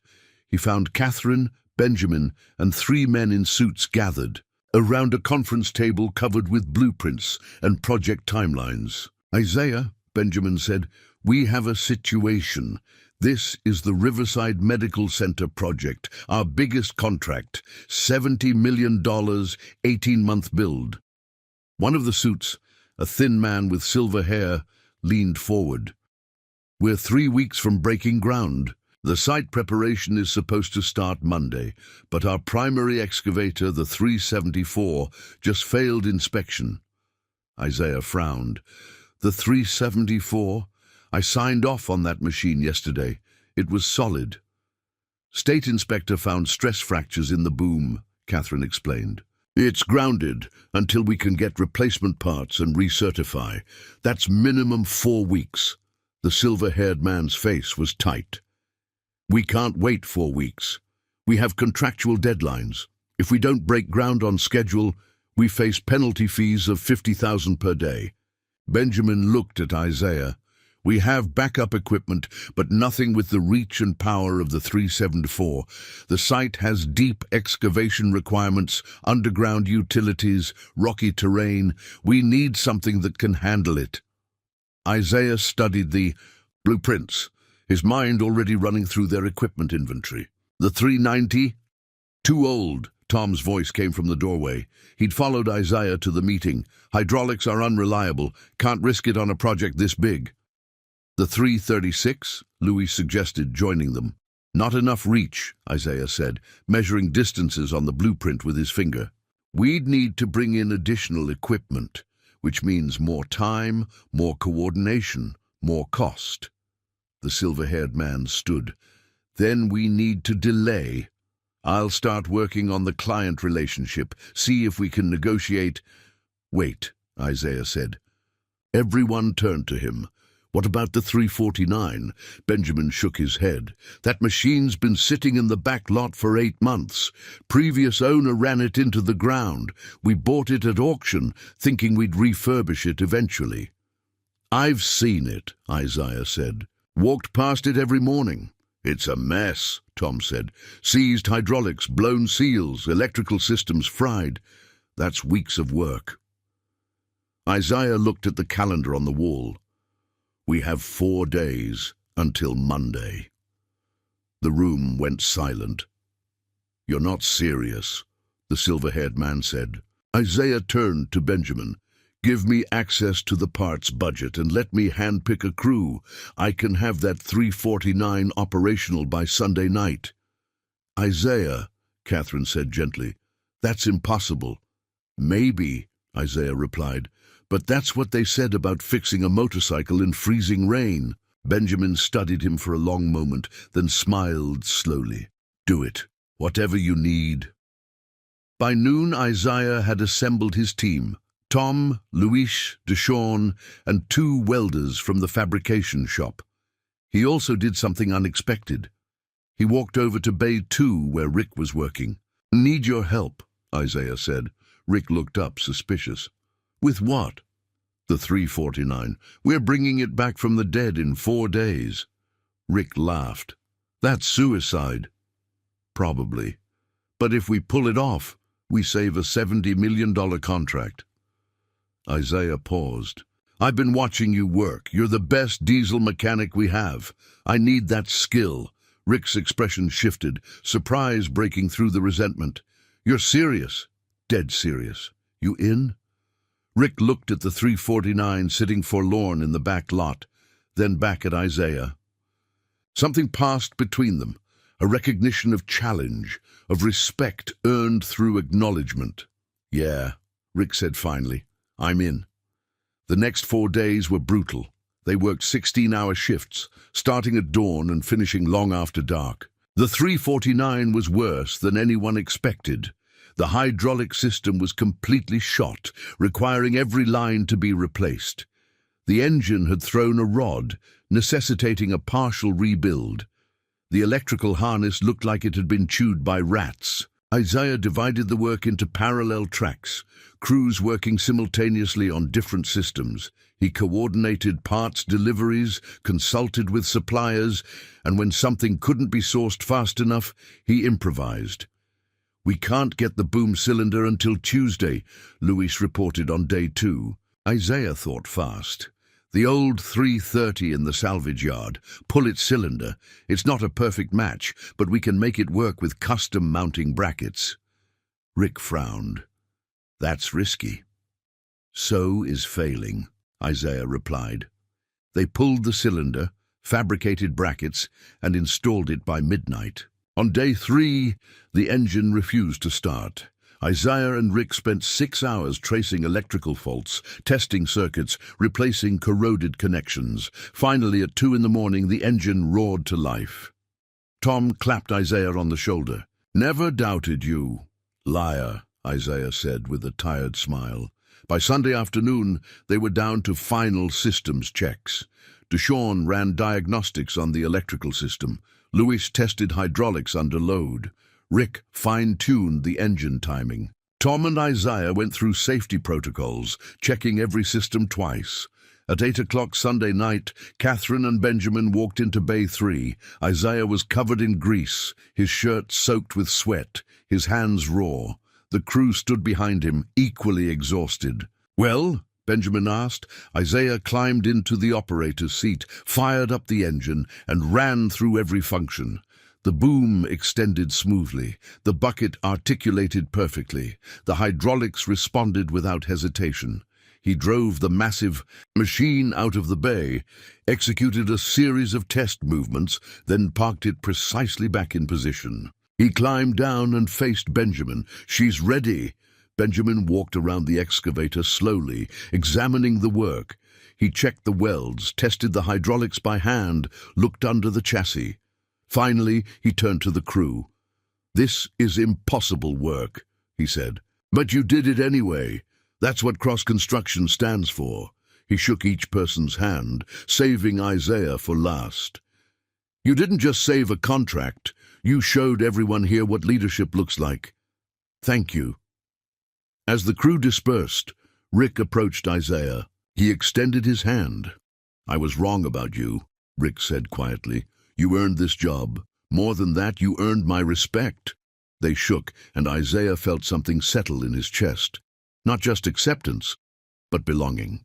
He found Catherine, Benjamin, and 3 men in suits gathered around a conference table covered with blueprints and project timelines. "Isaiah," Benjamin said, "we have a situation. This is the Riverside Medical Center project, our biggest contract, $70 million, 18-month build." One of the suits, a thin man with silver hair, leaned forward. "We're 3 weeks from breaking ground. The site preparation is supposed to start Monday, but our primary excavator, the 374, just failed inspection." Isaiah frowned. "The 374? I signed off on that machine yesterday. It was solid." "State inspector found stress fractures in the boom," Catherine explained. "It's grounded until we can get replacement parts and recertify. That's minimum 4 weeks. The silver-haired man's face was tight. We can't wait 4 weeks. We have contractual deadlines. If we don't break ground on schedule, we face penalty fees of $50,000 per day. Benjamin looked at Isaiah. We have backup equipment, but nothing with the reach and power of the 374. The site has deep excavation requirements, underground utilities, rocky terrain. We need something that can handle it. Isaiah studied the blueprints, his mind already running through their equipment inventory. The 390? Too old, Tom's voice came from the doorway. He'd followed Isaiah to the meeting. Hydraulics are unreliable. Can't risk it on a project this big. The 336? Louis suggested, joining them. Not enough reach, Isaiah said, measuring distances on the blueprint with his finger. We'd need to bring in additional equipment, which means more time, more coordination, more cost. The silver-haired man stood. Then we need to delay. I'll start working on the client relationship, see if we can negotiate. Wait, Isaiah said. Everyone turned to him. What about the 349? Benjamin shook his head. That machine's been sitting in the back lot for 8 months. Previous owner ran it into the ground. We bought it at auction, thinking we'd refurbish it eventually. I've seen it, Isaiah said. Walked past it every morning. It's a mess, Tom said. Seized hydraulics, blown seals, electrical systems fried. That's weeks of work. Isaiah looked at the calendar on the wall. We have 4 days until Monday. The room went silent. You're not serious, the silver-haired man said. Isaiah turned to Benjamin. Give me access to the parts budget and let me handpick a crew. I can have that 349 operational by Sunday night. Isaiah, Catherine said gently, that's impossible. Maybe, Isaiah replied, but that's what they said about fixing a motorcycle in freezing rain. Benjamin studied him for a long moment, then smiled slowly. Do it, whatever you need. By noon, Isaiah had assembled his team. Tom, Luis, Deshawn, and 2 welders from the fabrication shop. He also did something unexpected. He walked over to Bay 2, where Rick was working. Need your help, Isaiah said. Rick looked up, suspicious. With what? The 349. We're bringing it back from the dead in 4 days. Rick laughed. That's suicide. Probably. But if we pull it off, we save a $70 million contract. Isaiah paused. I've been watching you work. You're the best diesel mechanic we have. I need that skill. Rick's expression shifted, surprise breaking through the resentment. You're serious. Dead serious. You in? Rick looked at the 349 sitting forlorn in the back lot, then back at Isaiah. Something passed between them, a recognition of challenge, of respect earned through acknowledgement. Yeah, Rick said finally. I'm in. The next 4 days were brutal. They worked 16-hour shifts, starting at dawn and finishing long after dark. The 349 was worse than anyone expected. The hydraulic system was completely shot, requiring every line to be replaced. The engine had thrown a rod, necessitating a partial rebuild. The electrical harness looked like it had been chewed by rats. Isaiah divided the work into parallel tracks, crews working simultaneously on different systems. He coordinated parts deliveries, consulted with suppliers, and when something couldn't be sourced fast enough, he improvised. We can't get the boom cylinder until Tuesday, Luis reported on day 2. Isaiah thought fast. The old 330 in the salvage yard. Pull its cylinder. It's not a perfect match, but we can make it work with custom mounting brackets. Rick frowned. That's risky. So is failing, Isaiah replied. They pulled the cylinder, fabricated brackets, and installed it by midnight. On day 3, the engine refused to start. Isaiah and Rick spent 6 hours tracing electrical faults, testing circuits, replacing corroded connections. Finally, at 2 in the morning, the engine roared to life. Tom clapped Isaiah on the shoulder. Never doubted you. Liar, Isaiah said with a tired smile. By Sunday afternoon, they were down to final systems checks. Deshawn ran diagnostics on the electrical system. Louis tested hydraulics under load. Rick fine-tuned the engine timing. Tom and Isaiah went through safety protocols, checking every system twice. At 8 o'clock Sunday night, Catherine and Benjamin walked into Bay 3. Isaiah was covered in grease, his shirt soaked with sweat, his hands raw. The crew stood behind him, equally exhausted. "Well?" Benjamin asked. Isaiah climbed into the operator's seat, fired up the engine, and ran through every function. The boom extended smoothly. The bucket articulated perfectly. The hydraulics responded without hesitation. He drove the massive machine out of the bay, executed a series of test movements, then parked it precisely back in position. He climbed down and faced Benjamin. "She's ready." Benjamin walked around the excavator slowly, examining the work. He checked the welds, tested the hydraulics by hand, looked under the chassis. Finally, he turned to the crew. "This is impossible work," he said. "But you did it anyway. That's what cross-construction stands for." He shook each person's hand, saving Isaiah for last. "You didn't just save a contract. You showed everyone here what leadership looks like. Thank you." As the crew dispersed, Rick approached Isaiah. He extended his hand. "I was wrong about you," Rick said quietly. "You earned this job. More than that, you earned my respect." They shook, and Isaiah felt something settle in his chest. Not just acceptance, but belonging.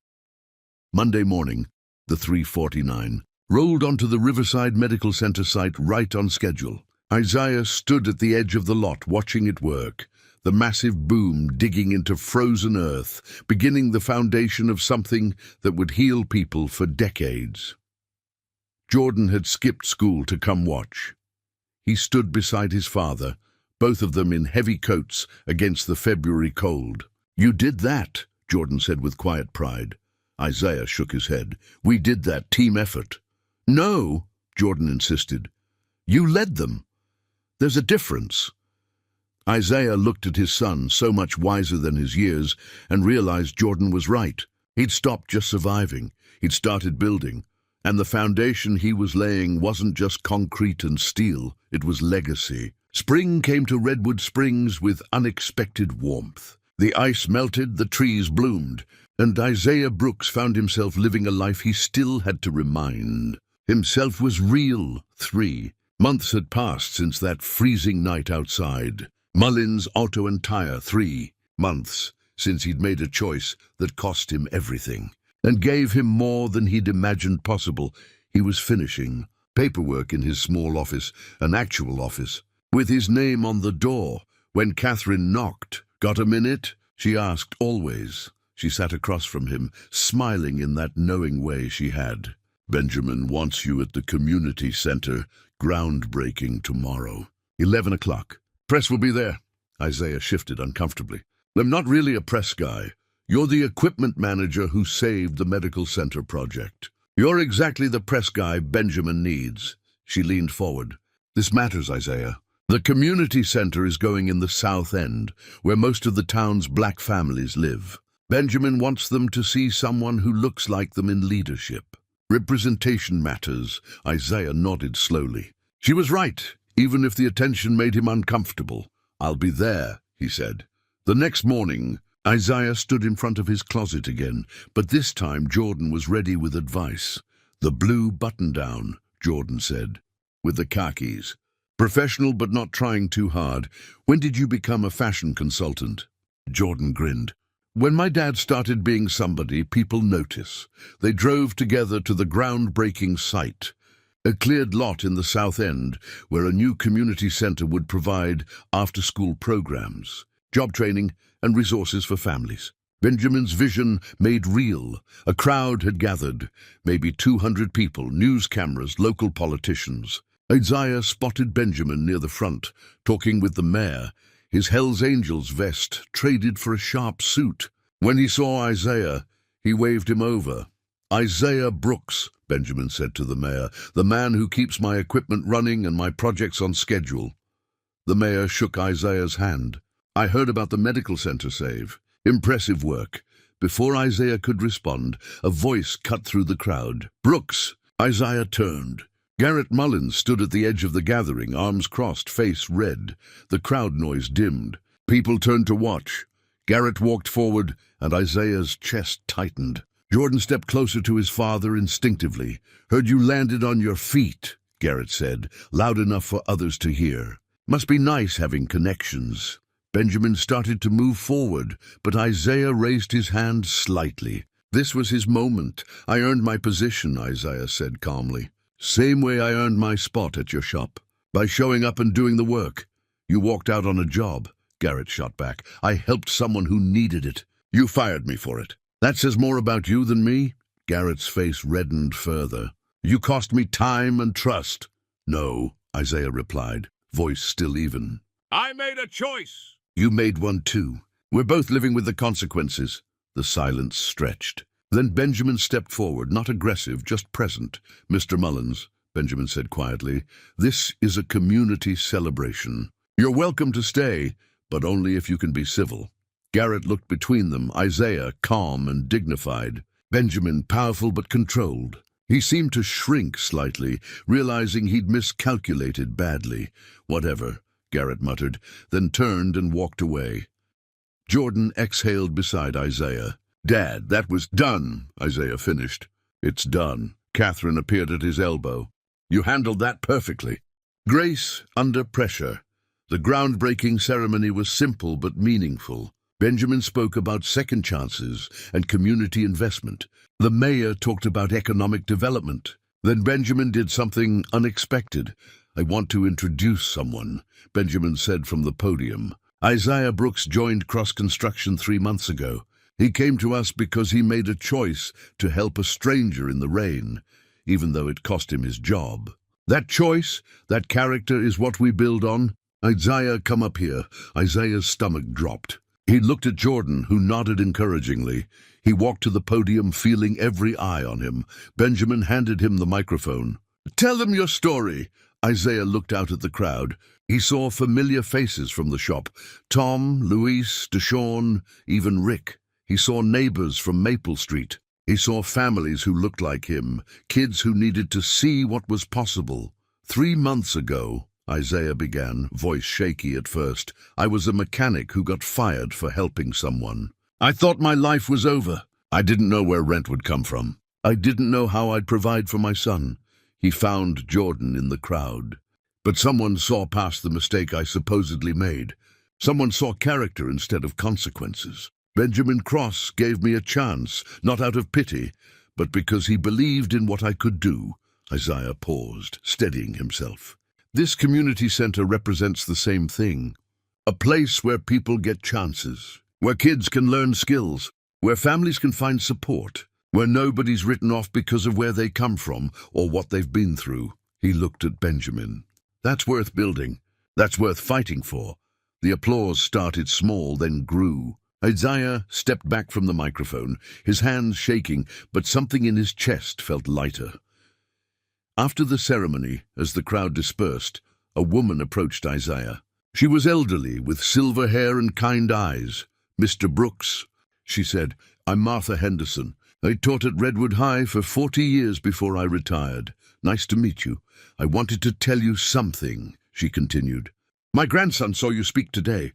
Monday morning, the 349, rolled onto the Riverside Medical Center site right on schedule. Isaiah stood at the edge of the lot, watching it work. The massive boom digging into frozen earth, beginning the foundation of something that would heal people for decades. Jordan had skipped school to come watch. He stood beside his father, both of them in heavy coats against the February cold. "You did that," Jordan said with quiet pride. Isaiah shook his head. "We did that, team effort." "No," Jordan insisted. "You led them. There's a difference." Isaiah looked at his son, so much wiser than his years, and realized Jordan was right. He'd stopped just surviving. He'd started building. And the foundation he was laying wasn't just concrete and steel, it was legacy. Spring came to Redwood Springs with unexpected warmth. The ice melted, the trees bloomed, and Isaiah Brooks found himself living a life he still had to remind himself was real. 3 months had passed since that freezing night outside. Mullins Auto Tire. 3 months since he'd made a choice that cost him everything and gave him more than he'd imagined possible. He was finishing paperwork in his small office, an actual office, with his name on the door, when Catherine knocked. "Got a minute?" she asked, always. She sat across from him, smiling in that knowing way she had. "Benjamin wants you at the community center, groundbreaking tomorrow. 11 o'clock. Press will be there." Isaiah shifted uncomfortably. "I'm not really a press guy. You're the equipment manager who saved the medical center project. You're exactly the press guy Benjamin needs." She leaned forward. "This matters, Isaiah. The community center is going in the south end, where most of the town's black families live. Benjamin wants them to see someone who looks like them in leadership. Representation matters." Isaiah nodded slowly. She was right, even if the attention made him uncomfortable. "I'll be there," he said. The next morning, Isaiah stood in front of his closet again, but this time Jordan was ready with advice. "The blue button-down," Jordan said, "with the khakis. Professional but not trying too hard. When did you become a fashion consultant?" Jordan grinned. "When my dad started being somebody, people notice." They drove together to the groundbreaking site, a cleared lot in the south end where a new community center would provide after-school programs, job training, and resources for families. Benjamin's vision made real. A crowd had gathered, maybe 200 people, news cameras, local politicians. Isaiah spotted Benjamin near the front, talking with the mayor, his Hells Angels vest traded for a sharp suit. When he saw Isaiah, he waved him over. "Isaiah Brooks," Benjamin said to the mayor, "the man who keeps my equipment running and my projects on schedule." The mayor shook Isaiah's hand. "I heard about the medical center save. Impressive work. Before Isaiah could respond, a voice cut through the crowd. "Brooks!" Isaiah turned. Garrett Mullins stood at the edge of the gathering, arms crossed, face red. The crowd noise dimmed. People turned to watch. Garrett walked forward, and Isaiah's chest tightened. Jordan stepped closer to his father instinctively. "Heard you landed on your feet," Garrett said, loud enough for others to hear. "Must be nice having connections." Benjamin started to move forward, but Isaiah raised his hand slightly. "This was his moment. I earned my position," Isaiah said calmly. "Same way I earned my spot at your shop. By showing up and doing the work. You walked out on a job," Garrett shot back. "I helped someone who needed it. You fired me for it. That says more about you than me?" Garrett's face reddened further. "You cost me time and trust." "No," Isaiah replied, voice still even. "I made a choice." "You made one too. We're both living with the consequences." The silence stretched. Then Benjamin stepped forward, not aggressive, just present. "Mr. Mullins," Benjamin said quietly, "this is a community celebration. You're welcome to stay, but only if you can be civil." Garrett looked between them, Isaiah calm and dignified, Benjamin powerful but controlled. He seemed to shrink slightly, realizing he'd miscalculated badly. "Whatever," Garrett muttered, then turned and walked away. Jordan exhaled beside Isaiah. "Dad, that was done," Isaiah finished. "It's done." Catherine appeared at his elbow. "You handled that perfectly." Grace under pressure. The groundbreaking ceremony was simple but meaningful. Benjamin spoke about second chances and community investment. The mayor talked about economic development. Then Benjamin did something unexpected. "I want to introduce someone," Benjamin said from the podium. "Isaiah Brooks joined Cross Construction 3 months ago. He came to us because he made a choice to help a stranger in the rain, even though it cost him his job. That choice, that character is what we build on. Isaiah, come up here." Isaiah's stomach dropped. He looked at Jordan, who nodded encouragingly. He walked to the podium, feeling every eye on him. Benjamin handed him the microphone. "Tell them your story." Isaiah looked out at the crowd. He saw familiar faces from the shop. Tom, Luis, Deshawn, even Rick. He saw neighbors from Maple Street. He saw families who looked like him, kids who needed to see what was possible. 3 months ago, Isaiah began, voice shaky at first, "I was a mechanic who got fired for helping someone. I thought my life was over. I didn't know where rent would come from. I didn't know how I'd provide for my son." He found Jordan in the crowd. "But someone saw past the mistake I supposedly made. Someone saw character instead of consequences. Benjamin Cross gave me a chance, not out of pity, but because he believed in what I could do." Isaiah paused, steadying himself. "This community center represents the same thing. A place where people get chances, where kids can learn skills, where families can find support, where nobody's written off because of where they come from or what they've been through." He looked at Benjamin. "That's worth building. That's worth fighting for." The applause started small, then grew. Isaiah stepped back from the microphone, his hands shaking, but something in his chest felt lighter. After the ceremony, as the crowd dispersed, a woman approached Isaiah. She was elderly, with silver hair and kind eyes. "Mr. Brooks," she said, "I'm Martha Henderson. I taught at Redwood High for 40 years before I retired. Nice to meet you. I wanted to tell you something," she continued. "My grandson saw you speak today.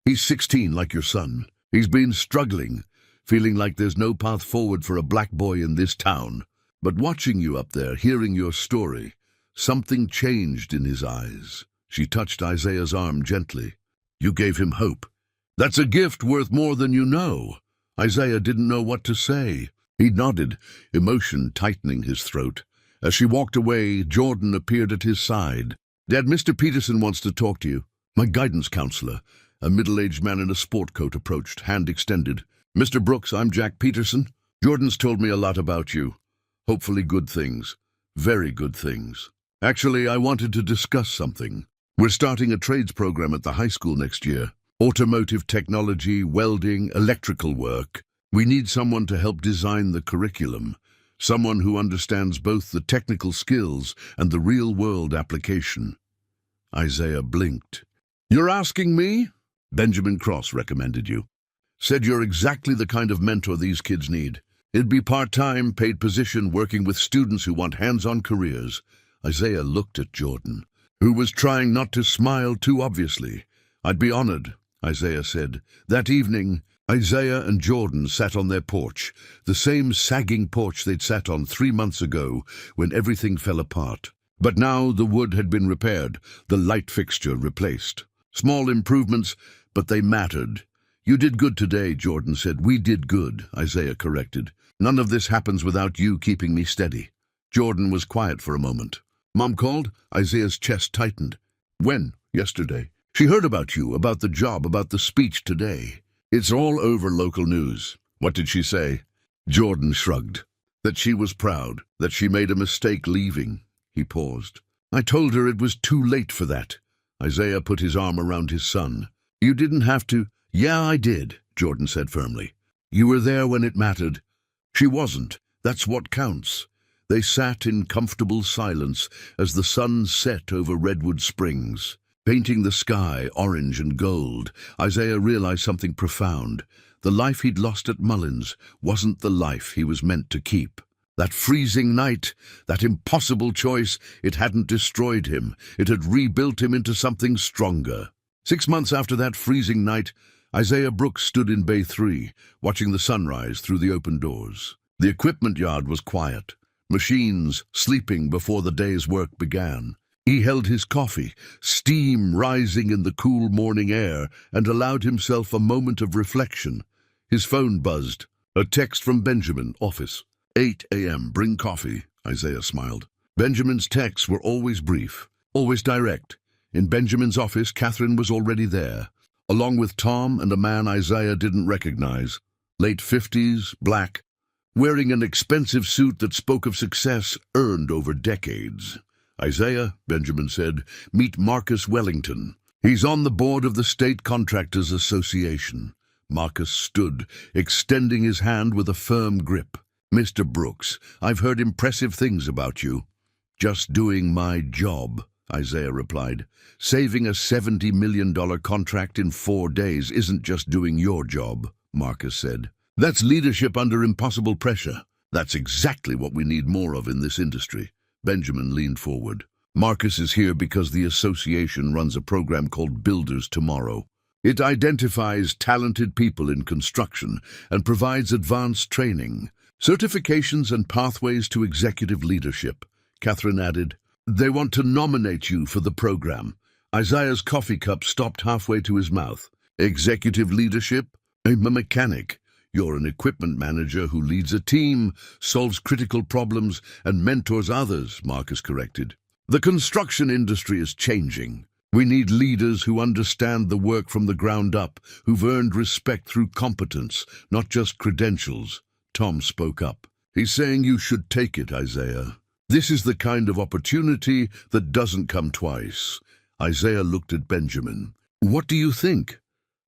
He's 16 like your son. He's been struggling, feeling like there's no path forward for a black boy in this town. But watching you up there, hearing your story, something changed in his eyes." She touched Isaiah's arm gently. "You gave him hope. That's a gift worth more than you know." Isaiah didn't know what to say. He nodded, emotion tightening his throat. As she walked away, Jordan appeared at his side. "Dad, Mr. Peterson wants to talk to you." My guidance counselor, a middle-aged man in a sport coat, approached, hand extended. "Mr. Brooks, I'm Jack Peterson. Jordan's told me a lot about you. Hopefully good things. Very good things. Actually, I wanted to discuss something. We're starting a trades program at the high school next year. Automotive technology, welding, electrical work. We need someone to help design the curriculum. Someone who understands both the technical skills and the real-world application." Isaiah blinked. "You're asking me?" "Benjamin Cross recommended you." Said you're exactly the kind of mentor these kids need. It'd be part-time, paid position working with students who want hands-on careers. Isaiah looked at Jordan, who was trying not to smile too obviously. I'd be honored, Isaiah said. That evening, Isaiah and Jordan sat on their porch, the same sagging porch they'd sat on 3 months ago when everything fell apart. But now the wood had been repaired, the light fixture replaced. Small improvements, but they mattered. You did good today, Jordan said. We did good, Isaiah corrected. None of this happens without you keeping me steady. Jordan was quiet for a moment. Mom called? Isaiah's chest tightened. When? Yesterday. She heard about you, about the job, about the speech today. It's all over local news. What did she say? Jordan shrugged. That she was proud, that she made a mistake leaving. He paused. I told her it was too late for that. Isaiah put his arm around his son. You didn't have to. Yeah, I did, Jordan said firmly. You were there when it mattered. She wasn't. That's what counts. They sat in comfortable silence as the sun set over Redwood Springs, painting the sky orange and gold. Isaiah realized something profound. The life he'd lost at Mullins wasn't the life he was meant to keep. That freezing night, that impossible choice, it hadn't destroyed him. It had rebuilt him into something stronger. 6 months after that freezing night, Isaiah Brooks stood in Bay 3, watching the sunrise through the open doors. The equipment yard was quiet, machines sleeping before the day's work began. He held his coffee, steam rising in the cool morning air, and allowed himself a moment of reflection. His phone buzzed. A text from Benjamin, office. 8 a.m., bring coffee, Isaiah smiled. Benjamin's texts were always brief, always direct. In Benjamin's office, Catherine was already there, along with Tom and a man Isaiah didn't recognize. Late 50s, black, wearing an expensive suit that spoke of success earned over decades. Isaiah, Benjamin said, meet Marcus Wellington. He's on the board of the State Contractors Association. Marcus stood, extending his hand with a firm grip. Mr. Brooks, I've heard impressive things about you. Just doing my job, Isaiah replied. Saving a $70 million contract in 4 days isn't just doing your job, Marcus said. That's leadership under impossible pressure. That's exactly what we need more of in this industry. Benjamin leaned forward. Marcus is here because the association runs a program called Builders Tomorrow. It identifies talented people in construction and provides advanced training, certifications and pathways to executive leadership. Catherine added, they want to nominate you for the program. Isaiah's coffee cup stopped halfway to his mouth. Executive leadership? I'm a mechanic. You're an equipment manager who leads a team, solves critical problems, and mentors others, Marcus corrected. The construction industry is changing. We need leaders who understand the work from the ground up, who've earned respect through competence, not just credentials. Tom spoke up. He's saying you should take it, Isaiah. This is the kind of opportunity that doesn't come twice. Isaiah looked at Benjamin. What do you think?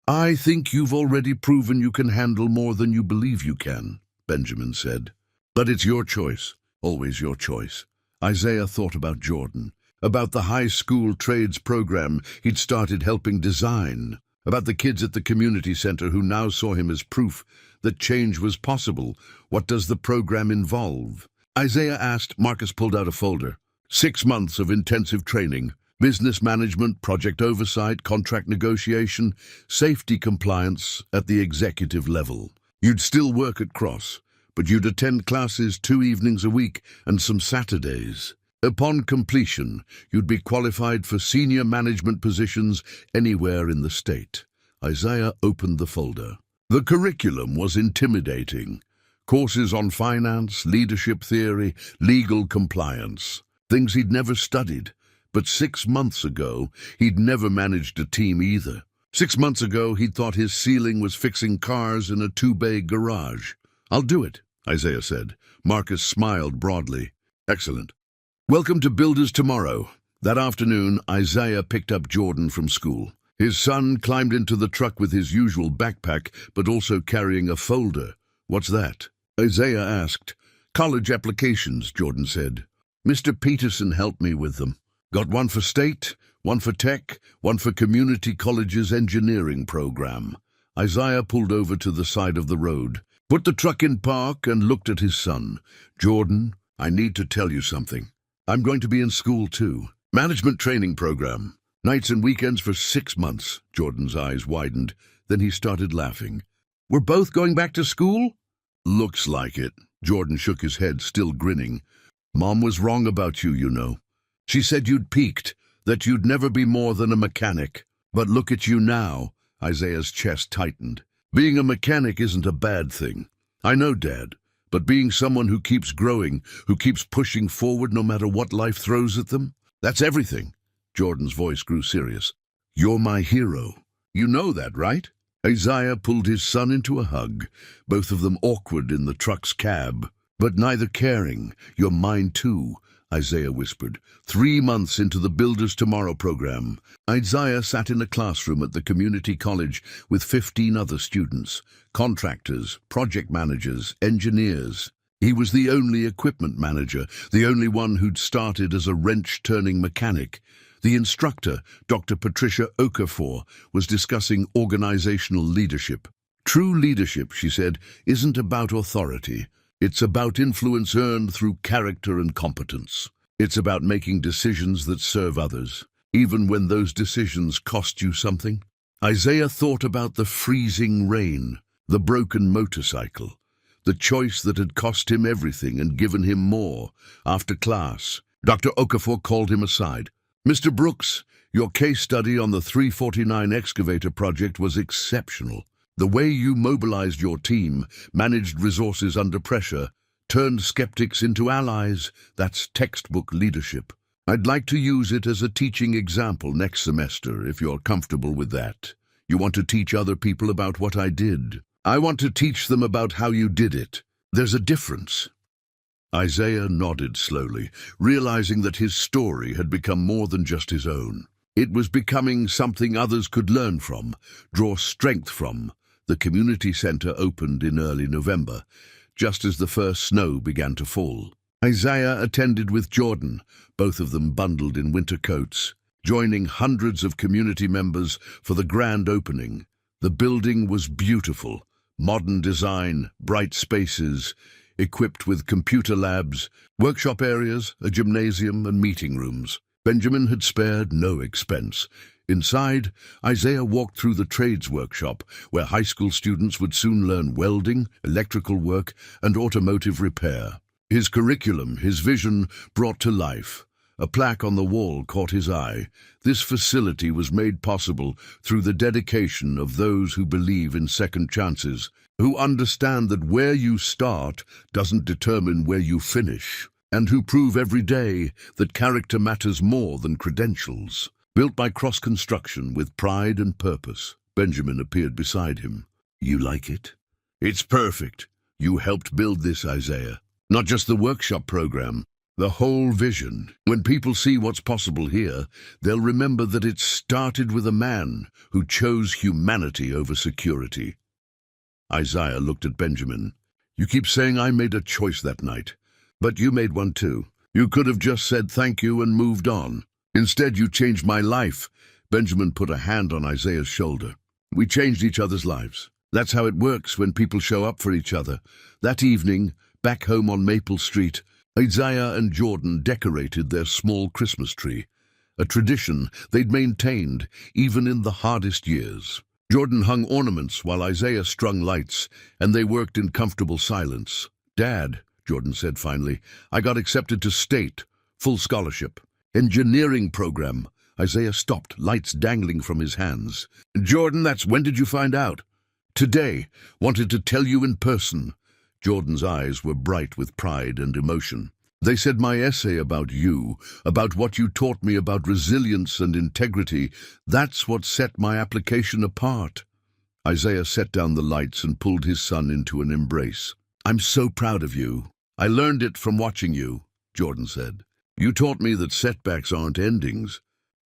I think you've already proven you can handle more than you believe you can, Benjamin said. But it's your choice, always your choice. Isaiah thought about Jordan, about the high school trades program he'd started helping design, about the kids at the community center who now saw him as proof that change was possible. What does the program involve? Isaiah asked. Marcus pulled out a folder. 6 months of intensive training, business management, project oversight, contract negotiation, safety compliance at the executive level. You'd still work at Cross, but you'd attend classes 2 evenings a week and some Saturdays. Upon completion, you'd be qualified for senior management positions anywhere in the state. Isaiah opened the folder. The curriculum was intimidating. Courses on finance, leadership theory, legal compliance. Things he'd never studied. But 6 months ago, he'd never managed a team either. 6 months ago, he'd thought his ceiling was fixing cars in a 2-bay garage. I'll do it, Isaiah said. Marcus smiled broadly. Excellent. Welcome to Builders Tomorrow. That afternoon, Isaiah picked up Jordan from school. His son climbed into the truck with his usual backpack, but also carrying a folder. What's that? Isaiah asked. College applications, Jordan said. Mr. Peterson helped me with them. Got one for state, one for tech, one for community college's engineering program. Isaiah pulled over to the side of the road, put the truck in park, and looked at his son. "Jordan, I need to tell you something. I'm going to be in school too. Management training program. Nights and weekends for 6 months." Jordan's eyes widened. Then he started laughing. "We're both going back to school?" "Looks like it." Jordan shook his head, still grinning. "Mom was wrong about you, you know. She said you'd peaked, that you'd never be more than a mechanic. But look at you now." Isaiah's chest tightened. "Being a mechanic isn't a bad thing. I know, Dad, but being someone who keeps growing, who keeps pushing forward no matter what life throws at them, that's everything." Jordan's voice grew serious. "You're my hero. You know that, right?" Isaiah pulled his son into a hug, both of them awkward in the truck's cab, but neither caring. "You're mine too," Isaiah whispered. 3 months into the Builders Tomorrow program, Isaiah sat in a classroom at the community college with 15 other students, contractors, project managers, engineers. He was the only equipment manager, the only one who'd started as a wrench-turning mechanic. The instructor, Dr. Patricia Okafor, was discussing organizational leadership. "True leadership," she said, "isn't about authority. It's about influence earned through character and competence. It's about making decisions that serve others, even when those decisions cost you something." Isaiah thought about the freezing rain, the broken motorcycle, the choice that had cost him everything and given him more. After class, Dr. Okafor called him aside. "Mr. Brooks, your case study on the 349 excavator project was exceptional. The way you mobilized your team, managed resources under pressure, turned skeptics into allies, that's textbook leadership. I'd like to use it as a teaching example next semester, if you're comfortable with that. You want to teach other people about what I did. I want to teach them about how you did it. There's a difference." Isaiah nodded slowly, realizing that his story had become more than just his own. It was becoming something others could learn from, draw strength from. The community center opened in early November, just as the first snow began to fall. Isaiah attended with Jordan, both of them bundled in winter coats, joining hundreds of community members for the grand opening. The building was beautiful, modern design, bright spaces, equipped with computer labs, workshop areas, a gymnasium, and meeting rooms. Benjamin had spared no expense. Inside, Isaiah walked through the trades workshop, where high school students would soon learn welding, electrical work, and automotive repair. His curriculum, his vision, brought to life. A plaque on the wall caught his eye. This facility was made possible through the dedication of those who believe in second chances, who understand that where you start doesn't determine where you finish, and who prove every day that character matters more than credentials. Built by cross-construction with pride and purpose, Benjamin appeared beside him. "You like it?" "It's perfect. You helped build this, Isaiah. Not just the workshop program, the whole vision. When people see what's possible here, they'll remember that it started with a man who chose humanity over security." Isaiah looked at Benjamin. "You keep saying I made a choice that night, but you made one too. You could have just said thank you and moved on. Instead, you changed my life." Benjamin put a hand on Isaiah's shoulder. "We changed each other's lives. That's how it works when people show up for each other." That evening, back home on Maple Street, Isaiah and Jordan decorated their small Christmas tree, a tradition they'd maintained even in the hardest years. Jordan hung ornaments while Isaiah strung lights, and they worked in comfortable silence. "Dad," Jordan said finally, "I got accepted to state, full scholarship. Engineering program." Isaiah stopped, lights dangling from his hands. "Jordan, when did you find out?" "Today. Wanted to tell you in person." Jordan's eyes were bright with pride and emotion. "They said my essay about you, about what you taught me about resilience and integrity, that's what set my application apart." Isaiah set down the lights and pulled his son into an embrace. "I'm so proud of you. I learned it from watching you," Jordan said. "You taught me that setbacks aren't endings.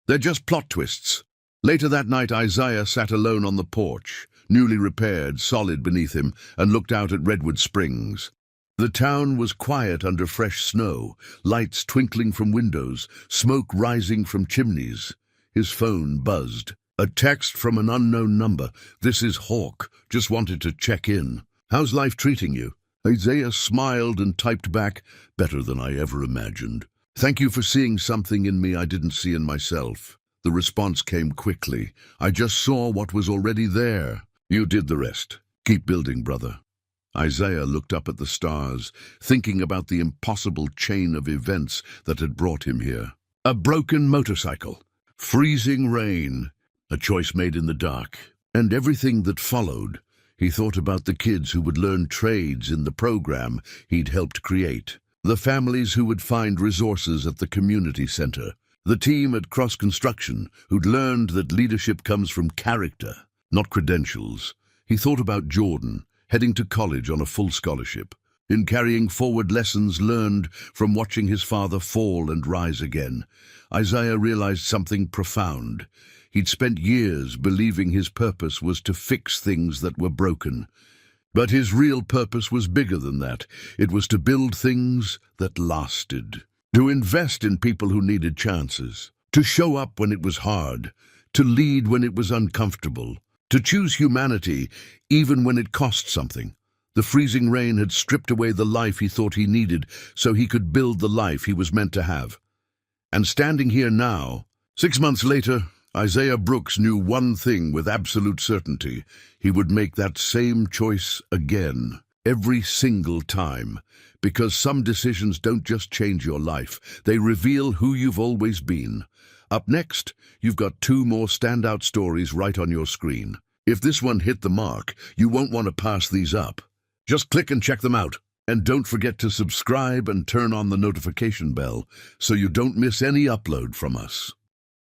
They're just plot twists." Later that night, Isaiah sat alone on the porch, newly repaired, solid beneath him, and looked out at Redwood Springs. The town was quiet under fresh snow, lights twinkling from windows, smoke rising from chimneys. His phone buzzed. A text from an unknown number. This is Hawk. Just wanted to check in. How's life treating you? Isaiah smiled and typed back, better than I ever imagined. Thank you for seeing something in me I didn't see in myself. The response came quickly. I just saw what was already there. You did the rest. Keep building, brother. Isaiah looked up at the stars, thinking about the impossible chain of events that had brought him here. A broken motorcycle, freezing rain, a choice made in the dark, and everything that followed. He thought about the kids who would learn trades in the program he'd helped create, the families who would find resources at the community center, the team at Cross Construction who'd learned that leadership comes from character, not credentials. He thought about Jordan, heading to college on a full scholarship, in carrying forward lessons learned from watching his father fall and rise again. Isaiah realized something profound. He'd spent years believing his purpose was to fix things that were broken. But his real purpose was bigger than that. It was to build things that lasted, to invest in people who needed chances, to show up when it was hard, to lead when it was uncomfortable, to choose humanity even when it cost something. The freezing rain had stripped away the life he thought he needed so he could build the life he was meant to have. And standing here now, 6 months later, Isaiah Brooks knew one thing with absolute certainty. He would make that same choice again, every single time. Because some decisions don't just change your life, they reveal who you've always been. Up next, you've got 2 more standout stories right on your screen. If this one hit the mark, you won't want to pass these up. Just click and check them out. And don't forget to subscribe and turn on the notification bell so you don't miss any upload from us.